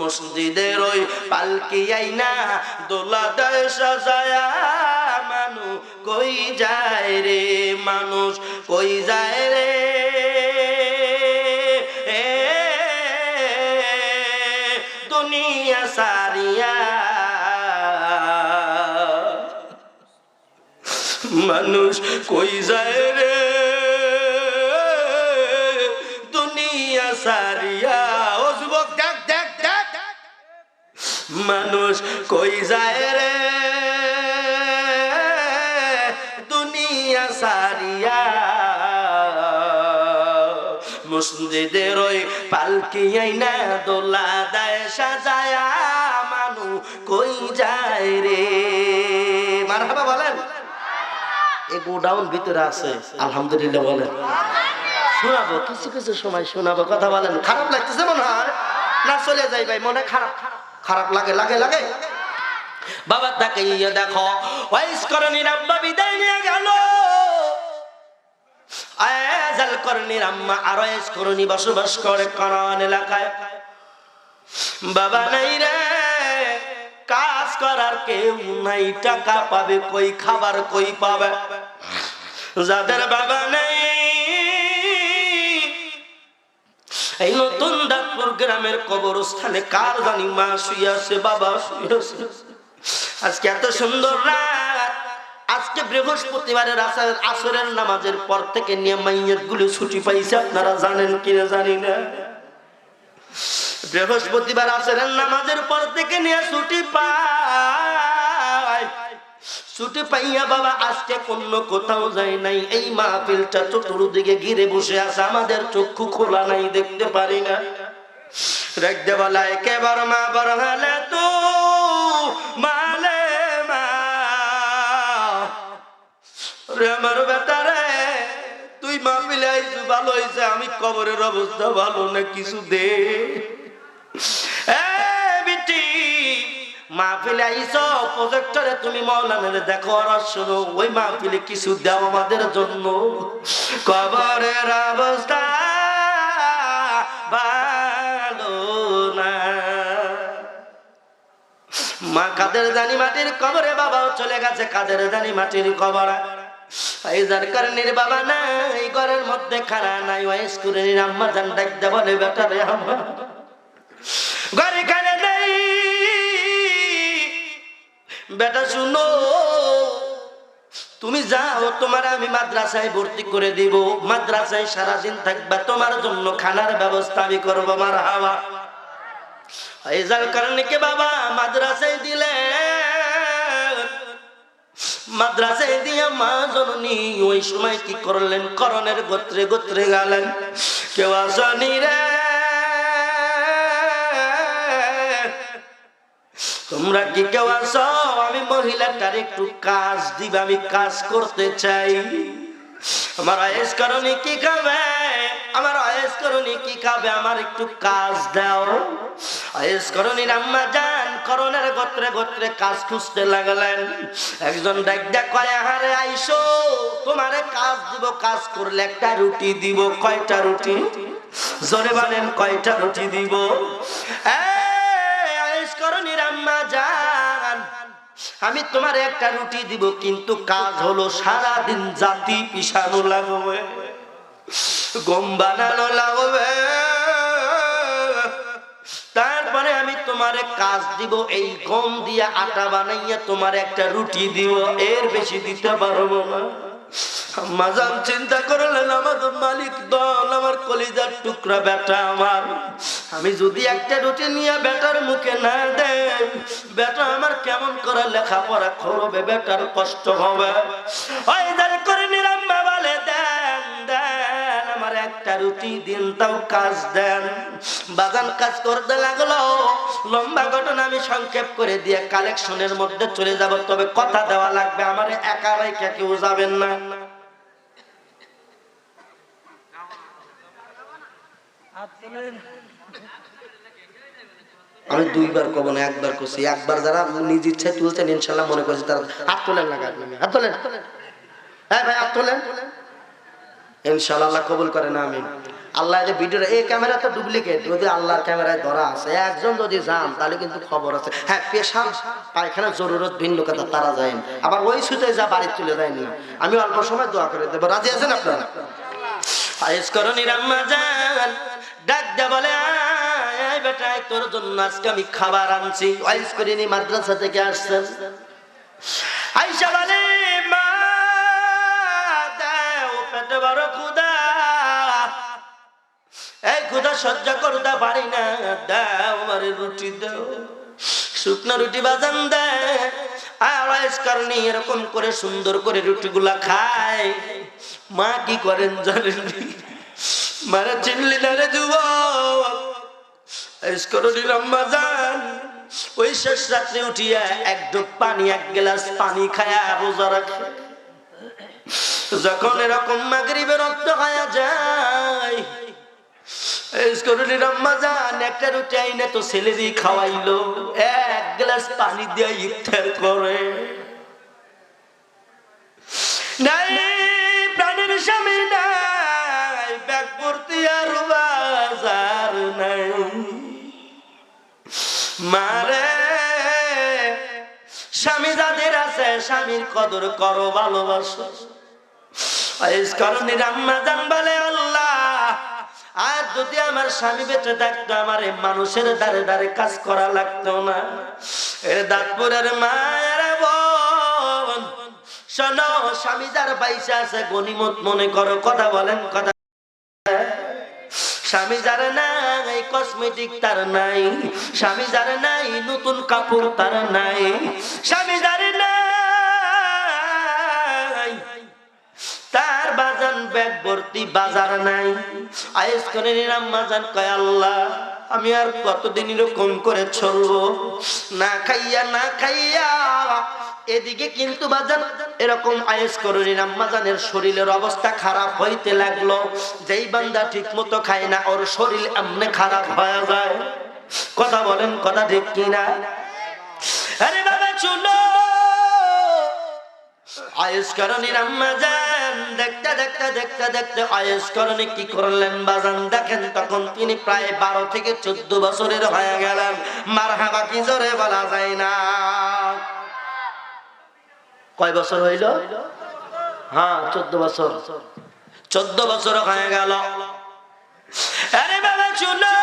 মসজিদের ওই পালকি আইনা দোলা দেয় সাজায়া, মানুষ কই যায় রে, মানুষ কই যায় রে দুনিয়া সারিয়া, মানুষ কই যায় রে দুনিয়া সারিয়া। ও যুবক দেখ দেখ দেখ, মানুষ কই যায় রে দুনিয়া সারিয়া, মসজিদের ওই পালকি আইনা দোলা দেয় সাজায়া, মানু কই যায় রে। মারহাবা বলেন। এই গোডাউন ভিতরে আছে আলহামদুলিল্লাহ বলেন। শোনাবো কিছু কিছু সময় শোনাবো, কথা বলেন। খারাপ লাগতেছে মনে হয় না? চলে যাই ভাই, মনে খারাপ খারাপ লাগে লাগে লাগে। বাবা তাকে দেখো ওয়াইস করণীর আব্বা বিদায় নিয়ে গেল। আয়াজাল করণীর আম্মা আর ওয়াইস করণী বসবাস করে কানান এলাকায়। বাবা নাই রে, কাজ করার কেউ নাই, টাকা পাবে কই, খাবার কই পাবে? যাদের বাবা নেই, এই নতুন দাঁতপুর গ্রামের কবরস্থানে কার জানি মা শুইয়াছে, বাবা শুইয়াছে। আজকে এত সুন্দর রাত, আজকে বৃহস্পতিবারের আসরের নামাজের পর থেকে নিয়ে মাইয়াত গুলো ছুটি পাইছে। আপনারা জানেন কিনা জানি না, বৃহস্পতিবার আসরের নামাজের পর থেকে নিয়ে ছুটি পায়। ছুটি পাইয়া বাবা আজকে কোন কোথাও যায় নাই। এই মাহফিলটা চতুর্দিকে ঘিরে বসে আছে, আমাদের চক্ষু খোলা নাই, দেখতে পারি না। রাখতে বলায় কেবার মা বড় হলে তো মালে মা রে, আমার বেটা রে, তুই মাহফিলে আইছু ভালো হইছে, আমি কবরের অবস্থা ভালো না, কিছু দে। মাহফিলে আইছো প্রজেক্টরে তুমি মাওলানারে দেখো আর শোনো, ওই মাহফিলে কিছু দাও আমাদের জন্য। কবরের অবস্থা ভালো না। মা কাদের জানি মাটির কবরে, বাবাও চলে গেছে কাদের জানি মাটির কবরে। এই যার কারণে বাবা নাই, ঘরের মধ্যে খানা নাই, ওয়াইস করে আম্মা জান ডাকতে বলে বেটারে আম্মা ঘরে খানা নেই। বেটা শুনো, তুমি যাও, তোমার আমি মাদ্রাসায় ভর্তি করে দিব, মাদ্রাসায় সারাদিন থাকবা, তোমার জন্য খানার ব্যবস্থা আমি করবো। মারহাবা। এই যার কারণে কে বাবা মাদ্রাসায় দিলে, মাদ্রাসায় দিয়া মা জননী ওই সময় কি করলেন, করণের গোত্রে গোত্রে গেলেন। কেউ আসনি রে, তোমরা কি কেউ আসো, আমি মহিলাটার একটু কাজ দিবা, আমি কাজ করতে চাই। আমার আয়েস করণী কি খাবে, আমার আয়েস করণী কি খাবে, আমার একটু কাজ দাও। আয়েস করণীর আম্মা জান করণের গোত্রে গোত্রে কাজ খুঁজতে লাগলেন। একজন ডাক ডাক কয়, আরে আইসো, তোমারে কাজ দিব, কাজ করলে একটা রুটি দিব। কয়টা রুটি? জোরে বলেন, কয়টা রুটি দিব? আয়েস করণীর আম্মা জান, আমি তোমার একটা রুটি দিব, কিন্তু কাজ হলো সারাদিন জাতি পিছানো লাগবে, গম বানানো লাগবে, তারপরে আমি তোমারে কাজ দিব, এই গম দিয়ে আটা বানাইয়া তোমার একটা রুটি দিব, এর বেশি দিতে পারবো না। আম্মাজান চিন্তা করলেন, আমাদের মালিক দল, আমার কলিজার টুকরা বেটা আমার, আমি যদি একটা রুটি নিয়ে বেটার মুখে না দেই, বেটা আমার কেমন করে লেখাপড়া করবে, বেটার কষ্ট হবে। ওই যার করে নিরাম্মা বলে, দেন দেন আমার একটা রুটি দিন, তাও কাজ দেন। বাগান কাজ করতে লাগলো। লম্বা ঘটনা আমি সংক্ষেপ করে দিয়ে কালেকশনের মধ্যে চলে যাব, তবে কথা দেওয়া লাগবে, আমার একা রাইখা কেউ যাবেন না। আমি দুইবার কব না, একবার করছি। একবার যারা নিজ ইচ্ছায় তুলছেন ইনশাল্লাহ মনে করছি তারা হাত তোলেন না, হাত তোলেন, হ্যাঁ ভাই হাত তোলেন, ইনশাল্লাহ আল্লাহ কবুল করে না। আমি আল্লাহ যে ভিডিওটা, এই ক্যামেরা তো ডুপ্লিকেট, যদি আল্লাহর ক্যামেরায় ধরা আছে, একজন যদি যান তাহলে কিন্তু খবর আছে। হ্যাঁ, পেশাব পায়খানা জরুরত ভিন্ন কথা, তারা যায় আবার ওই সুতে যা বাড়ি তুলে দেয়নি। আমি অল্প সময় দোয়া করে দেবো, রাজি আছেন আপনারা? আয়েস করণীর আম্মা জান ডাক দে বলে, আয় বেটা, তোর জন্য আজকে আমি খাবার আনছি। আয়েস করিনি মাদ্রাসা থেকে আসছেন, আইসা বলে, মা দাও, পেটে বড় ক্ষুধা, এই ক্ষুধা সহ্য করতে পারি না, দাও আমার রুটি দাও। শুকনো রুটি বাজান দেয়। আর আয়েস করণী এরকম করে সুন্দর করে রুটিগুলা খায়। মা কি করেন জানেন? মারা চিনলি না রে যুবক, আয়েস করণীর আম্মা জান ওই শেষ রাত্রে উঠিয়া এক ঢোক পানি, এক গ্লাস পানি খায়া রোজা রাখে। যখন এরকম মাগরিবের রক্ত খায়া যায়, আয়েস করণীর আম্মা জান একটা রুটি আইনে তো ছেলেরই খাওয়াইলো, এক গ্লাস পানি দিয়ে ইফতার করে। নাই প্রাণের স্বামী নাই, ব্যাগ ভর্তি আর বাজার নাই, মারে স্বামী যাদের আছে স্বামীর কদর করো, ভালোবাসো। আয়েস করণীর আম্মা জান বলে, আল্লাহ আর যদি আমার স্বামী বেঁচে থাকতো, আমার মানুষের দ্বারে দ্বারে কাজ করা লাগতো না। এর দাঁতপুরের মায়ের বোন শোনো, স্বামী যার বাইসা আছে গনিমত মনে করো, কথা বলেন, কথা। স্বামী যার নাই কসমেটিক তার নাই, স্বামী যার নাই নতুন কাপড় তার নাই, স্বামী যার নাই তার বাজান ব্যাগ ভর্তি বাজার নাই। আয়েস করে আম্মা জান কয়, আল্লাহ আমি আর কতদিন এরকম করে চলবো, না খাইয়া না খাইয়া। এদিকে কিন্তু বাজান এরকম আয়েস করে আম্মা জানের শরীরের অবস্থা খারাপ হইতে লাগলো। যেই বান্দা ঠিক মতো খায় না, ওর শরীর এমনি খারাপ হয়ে যায়, কথা বলেন, কথা ঠিক কিনা? আরে বাবা শুনো, আয়েশ করণীর আম্মা জান দেখতে দেখতে দেখতে দেখতে আয়েশ করণী কি করলেন বাজান দেখেন, তখন তিনি প্রায় 12 থেকে 14 বছরের হয়ে গেলেন। মারহাবা কি জোরে বলা যায় না। কয় বছর হইল? হ্যাঁ 14 বছর। 14 বছর হয়ে গেল। আরে বাবা শুনো,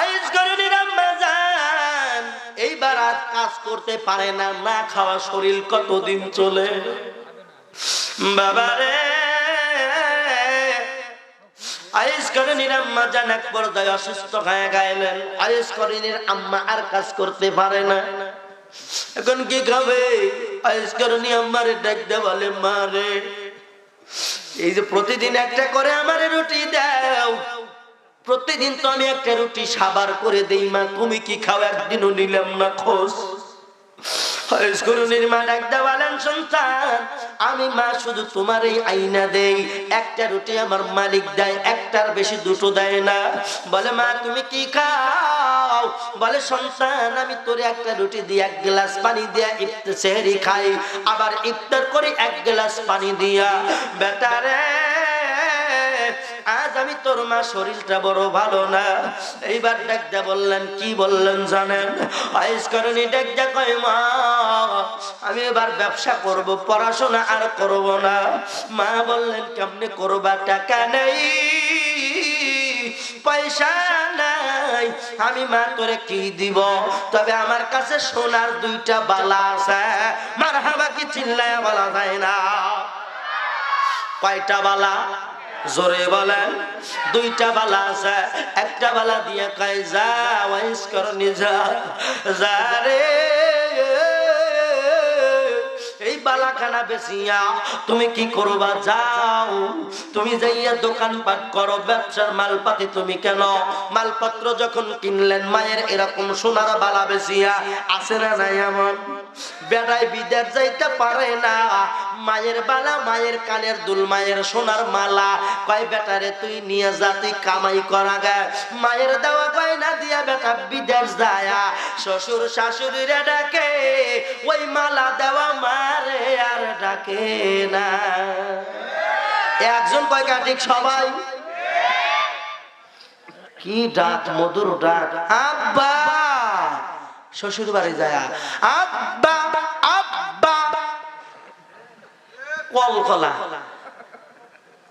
আয়েশ করণীর আম্মা জান এইবার আর কাজ করতে পারে না, না খাওয়া শরীর কতদিন চলে বাবারে। আয়েশ করণীর আম্মা জান এক পর্যায়ে অসুস্থ হয়ে গেলেন। আয়েশ করণীর আম্মা আর কাজ করতে পারে না, এখন কি খাবে? আয়েশ করণী আম্মারে ডাকতে বলে, মা রে এই যে প্রতিদিন একটা করে আমারে রুটি দাও, প্রতিদিন তো আমি একটা রুটি সাবার করে দেই মা, তুমি কি খাও? একদিনও নিলাম না খোঁজ। আয়েশ করণীর মা ডাকতে বলেন, সন্তান আমি মা শুধু তোমার এই আইনা দেই, একটা রুটি আমার মালিক দেয়, একটার বেশি দুটো দেয় না। বলে মা তুমি কি খাও? বলে সন্তান আমি তোরে একটা রুটি দিয়ে 1 গ্লাস পানি দিয়া ইফতার সেহরি খাই, আবার ইফতার করি 1 গ্লাস পানি দিয়া। বেটারে আজ আমি তোর মা শরীরটা বড় ভালো না। এইবার ডাকতে বললেন, কি বললেন জানেন? আয়েশ করণী ডাকতে কয়, মা আমি এবার ব্যবসা করব, পড়াশোনা আর করব না। মা বললেন, কেমনে করবা? টাকা নেই, পয়সা নাই, আমি মা তোরে কি দিব? তবে আমার কাছে সোনার 2টা বালা আছে। মারহাবা কি চিল্লায়া বলা যায় না? কয়টা বালা? জোরে বলেন। 2টা বালা আছে। একটা বালা দিয়ে কয়, যা আয়েশ করণী যা, যা রে এই বালাখানা বেচিয়া তুমি কি করবা? যাও তুমি যাইয়া দোকানপাট করো, ব্যবসার মালপাতি তুমি কেন? মালপত্র যখন কিনলেন মায়ের এরকম সোনার বালা বেচিয়া, আছে না নাই? এমন বেড়ায় বিদেশ যাইতে পারে না, মায়ের বালা, মায়ের কানের দুল, মায়ের সোনার মালা। কয় বেটারে তুই নিয়ে যা, তুই কামাই করা গে। মায়ের দেওয়া গয়না দিয়া বেটা বিদেশ যায়, শ্বশুর শাশুড়িরে ডাকে, ওই মালা দেওয়া মারে আর ডাকে না। একজন কয় কাটিক সবাই কি ডাক, মধুর ডাক, আব্বা। শ্বশুর বাড়ি যায়, আব্বা আব্বা, কলকলা।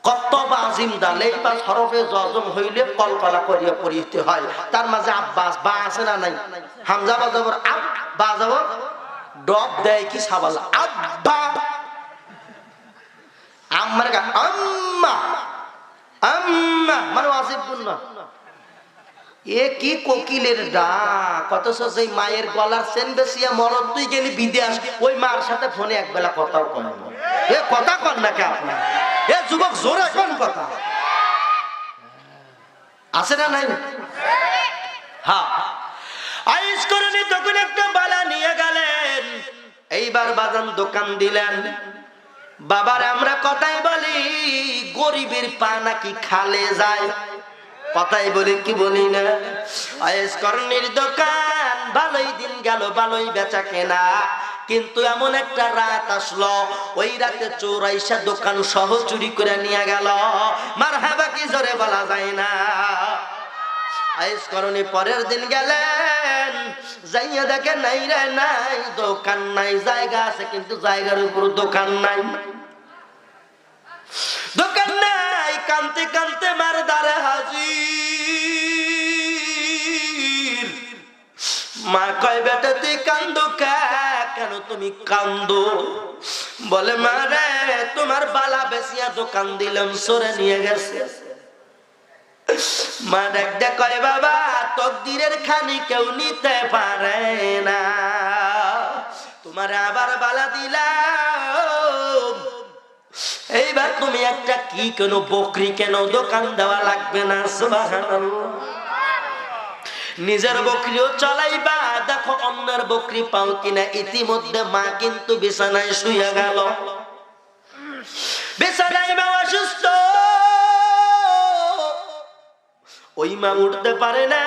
কত বাজিম দালে বা হরফে জজম হইলে কলকলা করিয়া পড়িতে হয়। তার মাঝে আব্বাস বা আছে না নাই? হামজা বাজাবর আব, বাজাবর ডব দেয় কি সাবাল, আব্বা। আম্মার গা আম্মা, আম্মা মানে ওয়াজিব গুন্না। এ কি কোকিলের ডাক, অথচ সেই মায়ের গলার চেন বেশিয়া মরদ তুই গেলি বিদেশ, ওই মার সাথে ফোনে একবেলা কথাও কন। এ কথা কন নাকি আপনার? এ যুবক জোরে কোন কথা আছে না নাই? হ্যাঁ, আয়েশ করণী তখন একটা বালা নিয়ে গেলেন। এইবার বাজান দোকান দিলেন। বাবার আমরা কথাই বলি, গরিবের পা নাকি খালে যায়, কথাই বলি কি বলি না? আয়েশ করণীর দোকান ভালোই দিন গেল, ভালোই বেচা কেনা, কিন্তু এমন একটা রাত আসলো, ওই রাতে চোর আইসা দোকান সহ চুরি করে নিয়ে গেল। মারহাবা কি জোরে বলা যায় না? আয়েশ করণী পরের দিন গেলেন, যাইয়া দেখে নাই রে নাই, দোকান নাই, জায়গা আছে কিন্তু জায়গার উপর দোকান নাই, দোকান নাই। কানতে কানতে মারদারে হাজির। মা কয় বেটা তুই কান্দো কেন? তুমি কান্দো? বলে মা রে তোমার বালা বেচিয়া দোকান দিলাম, সরে নিয়ে গেছে। মা ডাকতে কয়, বাবা তকদিরের খানি কেউ নিতে পারে না, তোমার আবার বালা দিলাম, এইবার তুমি একটা কি কেন, বকরি কেন? দোকান দেওয়া লাগবে না। সুবহানাল্লাহ। নিজের বকরিও চলাইবা, দেখো অন্যের বকরি পাও কিনা। ইতিমধ্যে মা কিন্তু বিছানায় শুয়ে গেল। বিছানায় মা অসুস্থ, ওই মা উঠতে পারে না,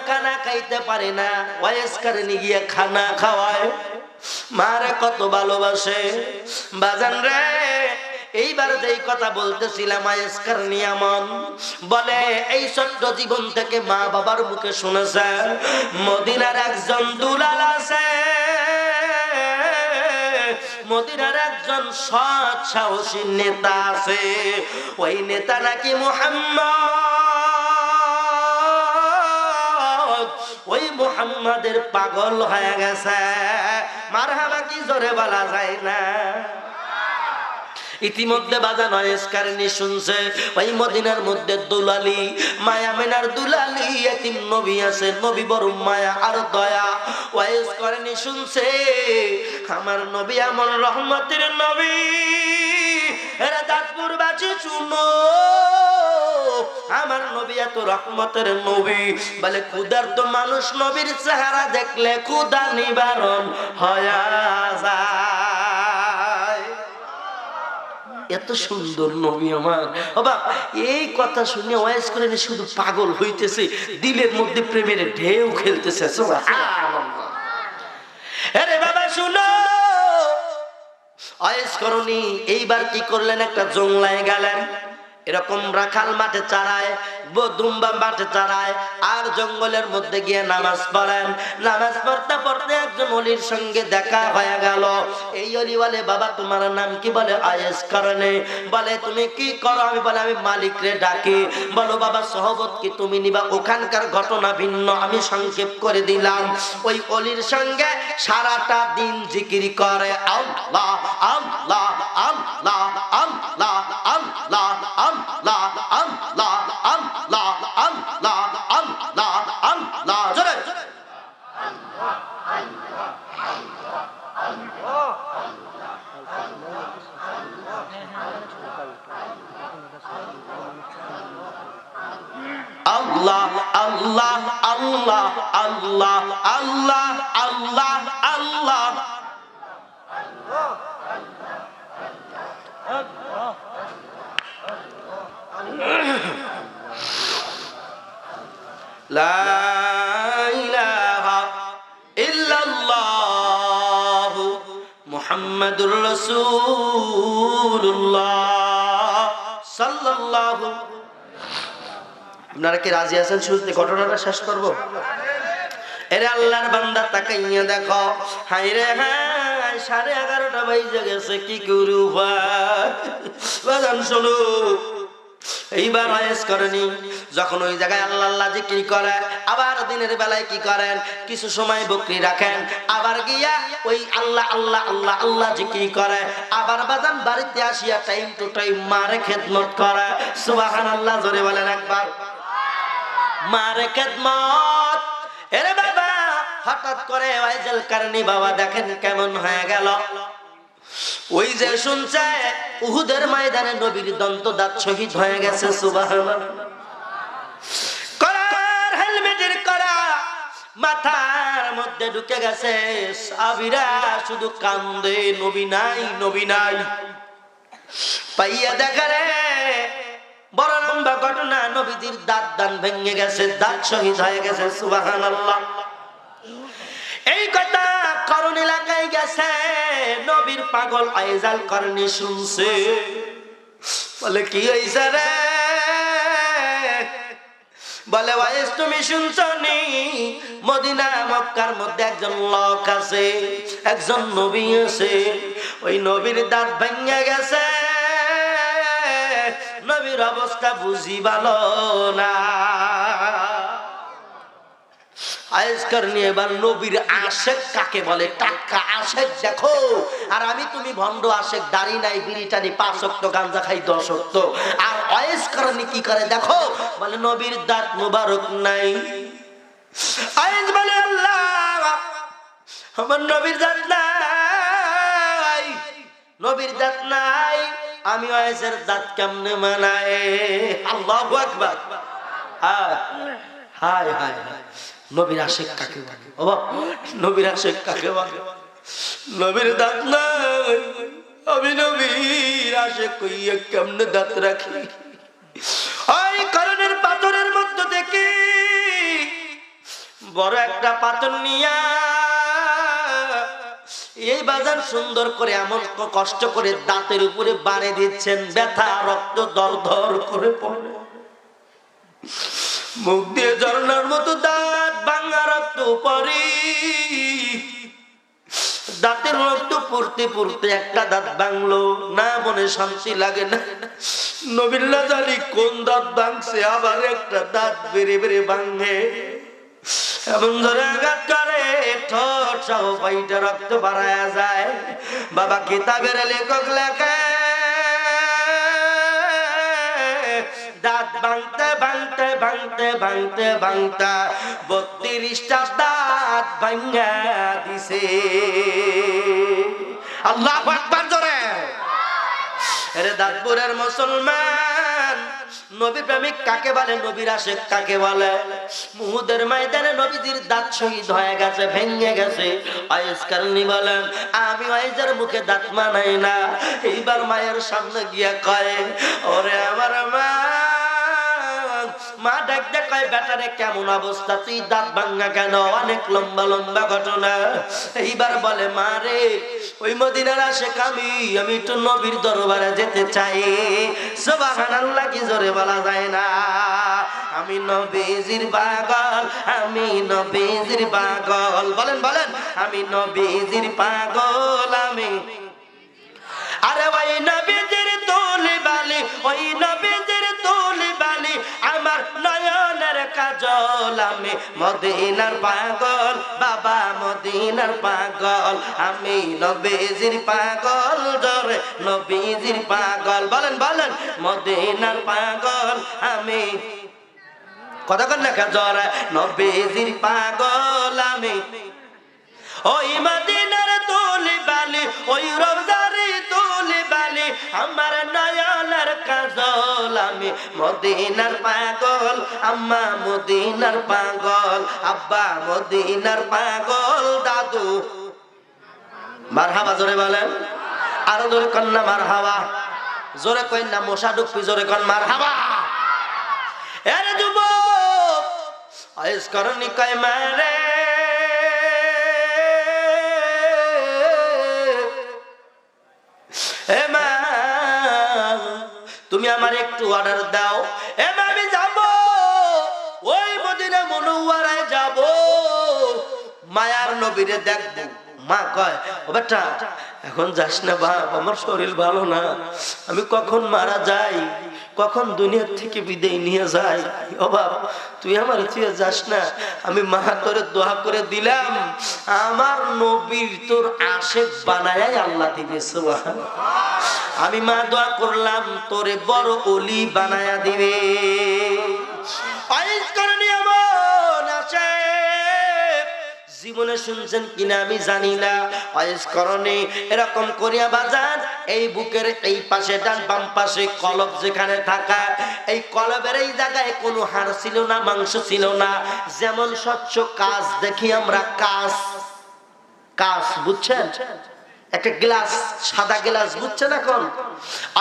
খানা খাইতে পারে না, ওয়াইস কারণে গিয়ে খানা খাওয়ায়। মারে কত ভালোবাসে বাজান রে। এইবার যেই কথা বলতেছিলাম আয়েশকার নিয়ামন বলে এই ছোট্ট জীবন থেকে মা বাবার মুখে শুনেছে মদিনার একজন দুলাল আছে, মদিনার একজন সৎ সাহসী নেতা আছে, ওই নেতা নাকি মুহাম্মদ, ওই মুহাম্মাদের পাগল হয়ে গেছে। মারহাবা কি জোরে বলা যায় না। ইতিমধ্যে বাজানো এসকারনি শুনছে ওই মদিনার মধ্যে দুলালি মায়া মেনার দুলালি এতিম নবী আছে, নবী বড় মায়া আর দয়া। ওয়াইস করেনি শুনছে আমার নবী এমন রহমতের নবী, এরা দাঁতপুর বাঁচি শুনো আমার নবী এত রহমতের নবী। বলে ক্ষুধার্ত মানুষ নবীর চেহারা দেখলে ক্ষুধা নিবারণ হয়া যায়। এত সুন্দর নবী আমার বাবা। এই কথা শুনে ওয়াইজ করে শুধু পাগল হইতেছে, দিলের মধ্যে প্রেমের ঢেউ খেলতেছে। আরে বাবা শুনো, ওয়াইজ করনি এইবার কি করলেন, একটা জংলায় গেলেন। এরকম রাখাল মাঠে চারায়, দুম্বা মাঠে চারায়, আর জঙ্গলের মধ্যে গিয়ে নামাজ পড়েন। নামাজ পড়তে পড়তে একজন অলির সঙ্গে দেখা হয়ে গেল। এই অলি বলে বাবা তোমার নাম কি? বলে আয়েশ কারণে। বলে তুমি কি করো? আমি বলে আমি মালিক রে ডাকি। বলো বাবা সহবত কি তুমি নিবা? ওখানকার ঘটনা ভিন্ন, আমি সংক্ষেপ করে দিলাম। ওই অলির সঙ্গে সারাটা দিন জিকির করে আল্লাহ আল্লাহ আল্লাহ আল্লাহ আল্লাহ আল্লাহ আল্লাহ আল্লাহ আল্লাহ আল্লাহ আল্লাহ জোরে আল্লাহ আল্লাহ আল্লাহ আল্লাহ আল্লাহ আল্লাহ আল্লাহ লা ইলাহা ইল্লাল্লাহ মুহাম্মাদুর রাসূলুল্লাহ সাল্লাল্লাহু। আপনারা কি রাজি আছেন? শুরুতে ঘটনাটা শেষ করব। এরে আল্লাহর বান্দা তাকাইয়া দেখো, হাই রে হাই 11:30 বাজে গেছে, কি করু বাজান শোনো। এইবার ওয়াইজ করেনি যখন ওই জায়গায় আল্লাহ আল্লাহ জিকির করে, আবার দিনের বেলায় কি করেন, কিছু সময় বকরি রাখেন, আবার গিয়া ওই আল্লাহ আল্লাহ আল্লাহ আল্লাহ জিকির করে, আবার বাজান বাড়িতে আসিয়া টাইম টু টাইম মারে খেদমত করে। সুবহানাল্লাহ জোরে বলেন একবার। মারে খেদমত। এরে বাবা হঠাৎ করে ওয়াইজেল কারণী বাবা দেখেন কেমন হয়ে গেল। ওই যে শুনছে উহুদের ময়দানে নবীর দন্ত দাঁত শহীদ হয়ে গেছে। সুবহানাল্লাহ। করার হেলমেটের করা মাথার মধ্যে ঢুকে গেছে, সাহাবীরা শুধু কান্দে, নবী নাই নবী নাই। পাইয়া দেখা রে বড় লম্বা ঘটনা, নবীজির দাঁত দান ভেঙে গেছে, দাঁত শহীদ হয়ে গেছে। সুবহানাল্লাহ। এই কথা করুন এলাকায় গেছে, নবীর পাগল আইজাল করনি শুনছে। বলে কি হইছে রে? বলে ওয়াইস তুমি শুনছো নি? মদিনা মক্কার মধ্যে একজন লোক আছে, একজন নবী আছে, ওই নবীর দাঁত ভেঙে গেছে, নবীর অবস্থা বুঝি ভালো না। আয়েশকার নিয়ে এবার নবীর আশেক কাকে বলে, টাটকা আশেক দেখো। আর আমি তুমি ভন্ড আশেক, দাড়ি নাই, বিড়ি টানি, 5 ওয়াক্ত গাঁজা খাই 10 ওয়াক্ত। আর আয়েশকার কি করে দেখো, বলে নবীর দাঁত মুবারক নাই। আয়েশ বলে আল্লাহ আমার নবীর দাঁত নাই, নবীর দাঁত নাই, আমি আয়েশের দাঁত কেমনে মানায়? আল্লাহু আকবার। হায় হায় হায়। নবীর আশেক কাকে বলে? বাবা নবীর আশেক কাকে বলে? নবীর দাঁত নাই, আমি নবীর আশেক কইয়া কেমনে দাঁত রাখি? ওই করণের পাথরের মধ্যে থেকে বড় একটা পাথর নিয়া এই বাজার সুন্দর করে এমন কষ্ট করে দাঁতের উপরে বাড়ি দিচ্ছেন, ব্যথা রক্ত দরদর করে পড়ে, মুখ দিয়ে ঝর্ণার মতো দাঁত ভাঙা রক্ত পড়ে, দাঁতের রক্ত পড়তে পড়তে একটা দাঁত ভাঙলো না, মনে শান্তি লাগে না। নবিল্লা জানি কোন দাঁত ভাঙছে, আবার একটা দাঁত বেড়ে বেড়ে ভাঙে, এমন ধরে আঘাত করে ঠোঁট সহ পাইটা রক্ত বাড়ায়া যায়। বাবা কিতাবের লেখক লেখে দাঁত ভাঙতে ভাঙতে ভাঙতে ভাঙতে ভাঙতে 32টা দাঁত ভাঙা দিছে। আল্লাহু আকবার জোরে। আরে দাঁতপুরের মুসলমান, নবী প্রেমিক কাকে বলে, নবীর আশিক কাকে বলে? মুহুদের ময়দানে নবীজির দাঁত শহীদ হয়ে গেছে, ভেঙে গেছে। ওয়াইস কারণী বলেন, আমি ওয়াইজের মুখে দাঁত মানাই না। এইবার মায়ের সামনে গিয়া কয়, ওরে আমার মা, মা ডাক ডাক কয়, বেটারে কেমন অবস্থা, তুই দাঁত ভাঙা কেন? অনেক লম্বা লম্বা ঘটনা। এইবার বলে, মা রে, ওই মদিনার আশিক আমি একটু নবীর দরবারে যেতে চাই। সুবহানাল্লাহ কি জোরে বলা যায় না? আমি নবীজির পাগল, আমি নবীজির পাগল, বলেন বলেন, আমি নবীজির পাগল আমি। আরে ওই নবীজির তুলি বালি, ওই নবীজির তুলি বালি আমার নয়নের কাজল, আমি মদিনার পাগল, বাবা মদিনার পাগল, আমি নবীজির পাগল, জোরে নবীজির পাগল, বলেন বলেন, মদিনার পাগল আমি। কথা কন না জোরে, নবীজির পাগল আমি। ওই মদিনার তুলি বালি, ওই রওজারি তুলি বালি আমার নয়নের কাজল, আমি মদিনার পাগল, আম্মা মদিনার পাগল, আব্বা মদিনার পাগল, দাদু। মারহাবা জোরে বলেন, আরো জোরে কন্যা মারহাবা, জোরে কই না মশা ডুবি, জোরে কন মারহাবা। এর যুবক আয়েশ করনি কয় মারে, তুমি আমার একটু অর্ডার দাও, আমি যাব ওই মদিনা মুনওয়ারায় যাব, মায়ার নবীরে দেখবো। মা কয়, ও বেটা এখন যাস না বাপ, আমার শরীর ভালো না, আমি কখন মারা যাই, কখন দুনিয়ার থেকে বিদায় নিয়ে যাই, ও বাপ তুই আমার তুই যাস না। আমি মা তোরে দোয়া করে দিলাম, আমার নবীর তোর আশিক বানায় আল্লাহ দিবে। সুবহানাল্লাহ। আমি মা দোয়া করলাম তোরে বড় ওলি বানায়া দিবে। জীবনে শুনছেন কিনা আমি জানি না, ওয়াইজ করণে এরকম করিয়া বাজার এই বুকের এই পাশে ডান বাম পাশে কলব যেখানে থাকা, এই কলবের এই জায়গায় কোনো হাড় ছিল না, মাংস ছিল না, যেমন স্বচ্ছ কাঁচ দেখি আমরা, কাঁচ কাঁচ বুঝছেন, একটা গ্লাস, সাদা গ্লাস বুঝছেন। এখন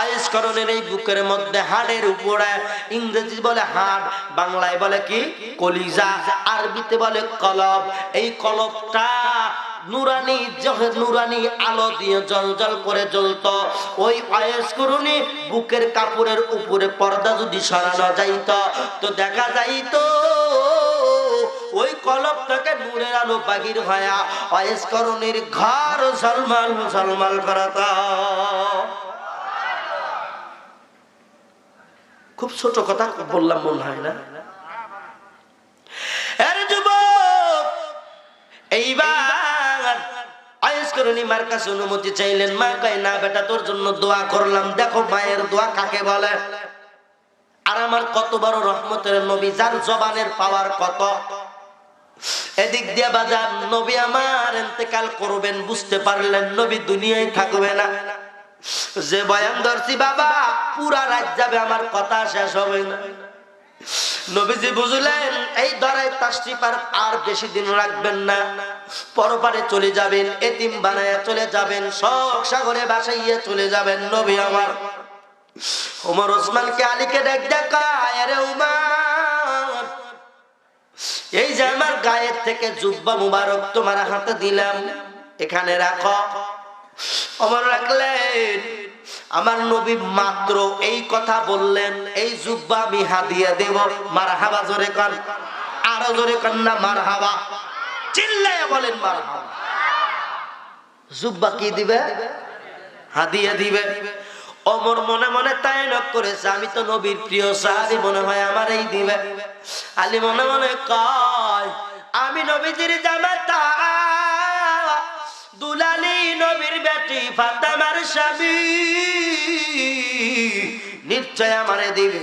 আয়েশ করণের এই বুকের মধ্যে হাড়ের উপরে, ইংরেজি বলে হাড়, বাংলায় বলে কি কলিজা, আরবিতে বলে কলব। এই কলবটা নুরানি নুরানি আলো দিয়ে জলজল করে জ্বলতো। ওই আয়েশ করণে বুকের কাপড়ের উপরে পর্দা যদি সরানো যাইত তো দেখা যাইতো ওই কলব থেকে নূরের আলো বাহির হয়া আয়েশ করণের ঘর ঝলমল ঝলমল করত। খুব ছোট কথা বললাম মনে হয় না? আরে যুবক, এইবার আয়েশ করণী মার কাছে অনুমতি চাইলেন। মা কয়, না বেটা তোর জন্য দোয়া করলাম। দেখো মায়ের দোয়া কাকে বলে। আর আমার কত বড় রহমতের নবী, যার জবানের পাওয়ার কত। এদিক দিয়ে বাজার নবী আমার ইন্তেকাল করবেন, বুঝতে পারলেন নবী দুনিয়ায় থাকবে না। যে বয়ান ধরছি বাবা পুরা রাত যাবে, আমার কথা শেষ হবে না। নবীজি বুঝলেন এই ধরায় তাশরিফ আর বেশি দিন রাখবেন না, পরপারে চলে যাবেন, এতিম বানায়া চলে যাবেন, শোক সাগরে ভাসাইয়া চলে যাবেন। নবী আমার ওমর ওসমানকে আলীকে ডাক দেখায়, আরে উমর এই যে আমার গায়ের থেকে জুব্বা মুবারক তোমার হাতে দিলাম, এখানে রাখো। ওমর রাখলেন। আমার নবী মাত্র এই কথা বললেন, এই জুব্বা আমি হাদিয়া দেব। মারহাবা জোরে কর, আরো জোরে কর না মারহাবা, চিল্লায়া বলেন মারহাবা। জুব্বা কি দিবে? হাদিয়া দিবে। ওমর মনে মনে তায়নক করেছে, আমি তো নবীর প্রিয় সাহাবী, মনে হয় আমারই দিবে। আলী মনে মনে কয়, আমি নবীজির জামাতা, দুলালি নবীর বেটি, ফাতেমার স্বামী, নিশ্চয় আমারে দিবে।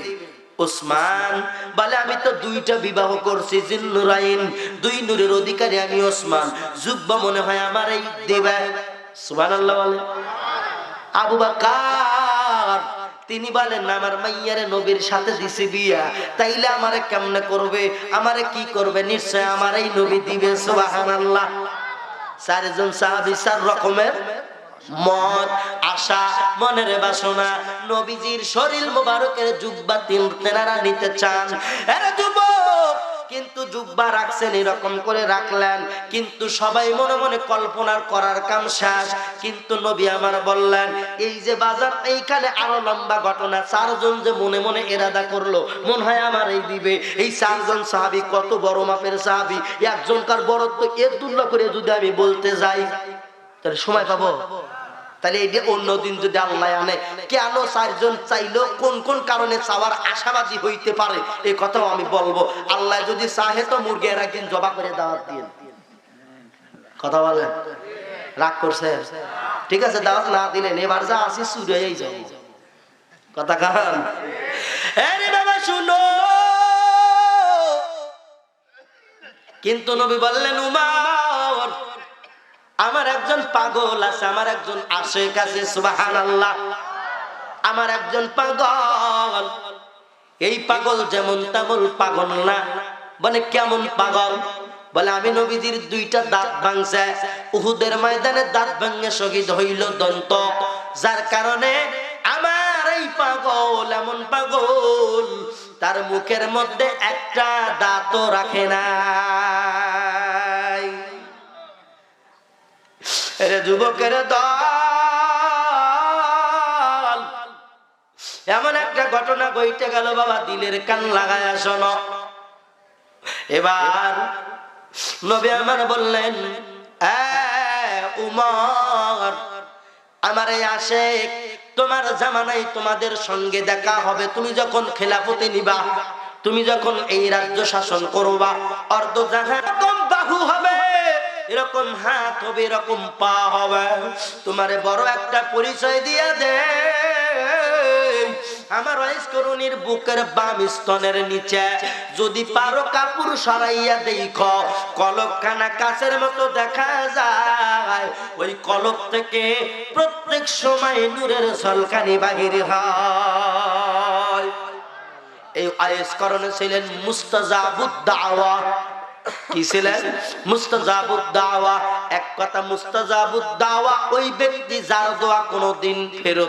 ওসমান বলে, আমি তো দুইটা বিবাহ করছি, জিন্নুরাইন, দুই নূরের অধিকারী আমি ওসমান, জুব্বা মনে হয় আমারই দিবে। সুবহানাল্লাহ বলে। আবু বকর তিনি বলেন, আমার মাইয়ারে নবীর সাথে দিছে বিয়া, তাইলে আমারে কেমনে করবে, আমারে কি করবে, নিশ্চয় আমারই নবী দিবে। সুবহানাল্লাহ। চারজন সাহাবী চার রকমের মত, আশা, মনের বাসনা। নবীজির শরীর মোবারকের জুব্বা তেনারা নিতে চান। আরে যুবক, কিন্তু জুব্বা রাখছেন এরকম করে রাখলেন, কিন্তু সবাই মনে মনে কল্পনার করার কাম শেষ। কিন্তু নবী আমার বললেন, এই যে বাজার, এইখানে আরো লম্বা ঘটনা। চারজন যে মনে মনে এরাদা করলো, মনে হয় আমার এই দিবে। এই চারজন সাহাবী কত বড় মাপের সাহাবী, একজনকার বড়ত্ব এর তুল্য করে যদি আমি বলতে যাই, তাহলে সময় পাবো? তাহলে এই যে অন্যদিন যদি আল্লাহ আনে, কেন চারজন চাইলো, কোন কোন কারণে চাওয়ার আশাবাদী হইতে পারে, এই কথাও আমি বলবো। আল্লাহ যদি চাহে তো মুরগির একদিন জবা করে দাওয়াত দিন। কথা বলেন, রাগ করছে? ঠিক আছে, দাওয়াত না দিলেন, এবার যা আসি চুরেই যাও। কথা কান। আরে বাবা শুনো। কিন্তু নবী বললেন, উমর, আমার একজন পাগল আছে, আমার একজন আশিক আছে। সুবহানাল্লাহ। আমার একজন পাগল, এই পাগল যেমন তেমন পাগল না। বলে কেমন পাগল? বলে আমি নবীজির দুইটা দাঁত ভাঙছে, উহুদের ময়দানে দাঁত ভাঙে শহীদ হইল দন্ত, যার কারণে আমার এই পাগল এমন পাগল, তার মুখের মধ্যে একটা দাঁতও রাখে না। যুবকের দল, এমন একটা ঘটনা ঘটে গেল বাবা, দিলের কান লাগায়া শোনো। এবার নবী আমার বললেন, উমর, আমার এই আশিক, তোমার জামানায় তোমাদের সঙ্গে দেখা হবে, তুমি যখন খেলাফতে নিবা, তুমি যখন এই রাজ্য শাসন করবা, অর্ধজাহান এরকম বাহু হবে, এরকম হাত হবে, এরকম পা হবে। তোমারে বড় একটা পরিচয় দিয়ে দে, আমার ওয়াইস করুণীর বুকের বাম স্তনের নিচে যদি পারো কাপড় সরাইয়া দেখো, কলকখানা কাচের মতো দেখা যায়, ওই কলক থেকে প্রত্যেক সময় নূরের ঝলকানি বাহির হয়। এই ওয়াইস করুণী ছিলেন মুস্তাজাবুদ দাওয়া। কি ছিলেন? মুস্তাজাবুদ দাওয়া। এক কথা, মুস্তাজাবুদ দাওয়া ওই ব্যক্তি যার দোয়া কোনোদিন ফেরত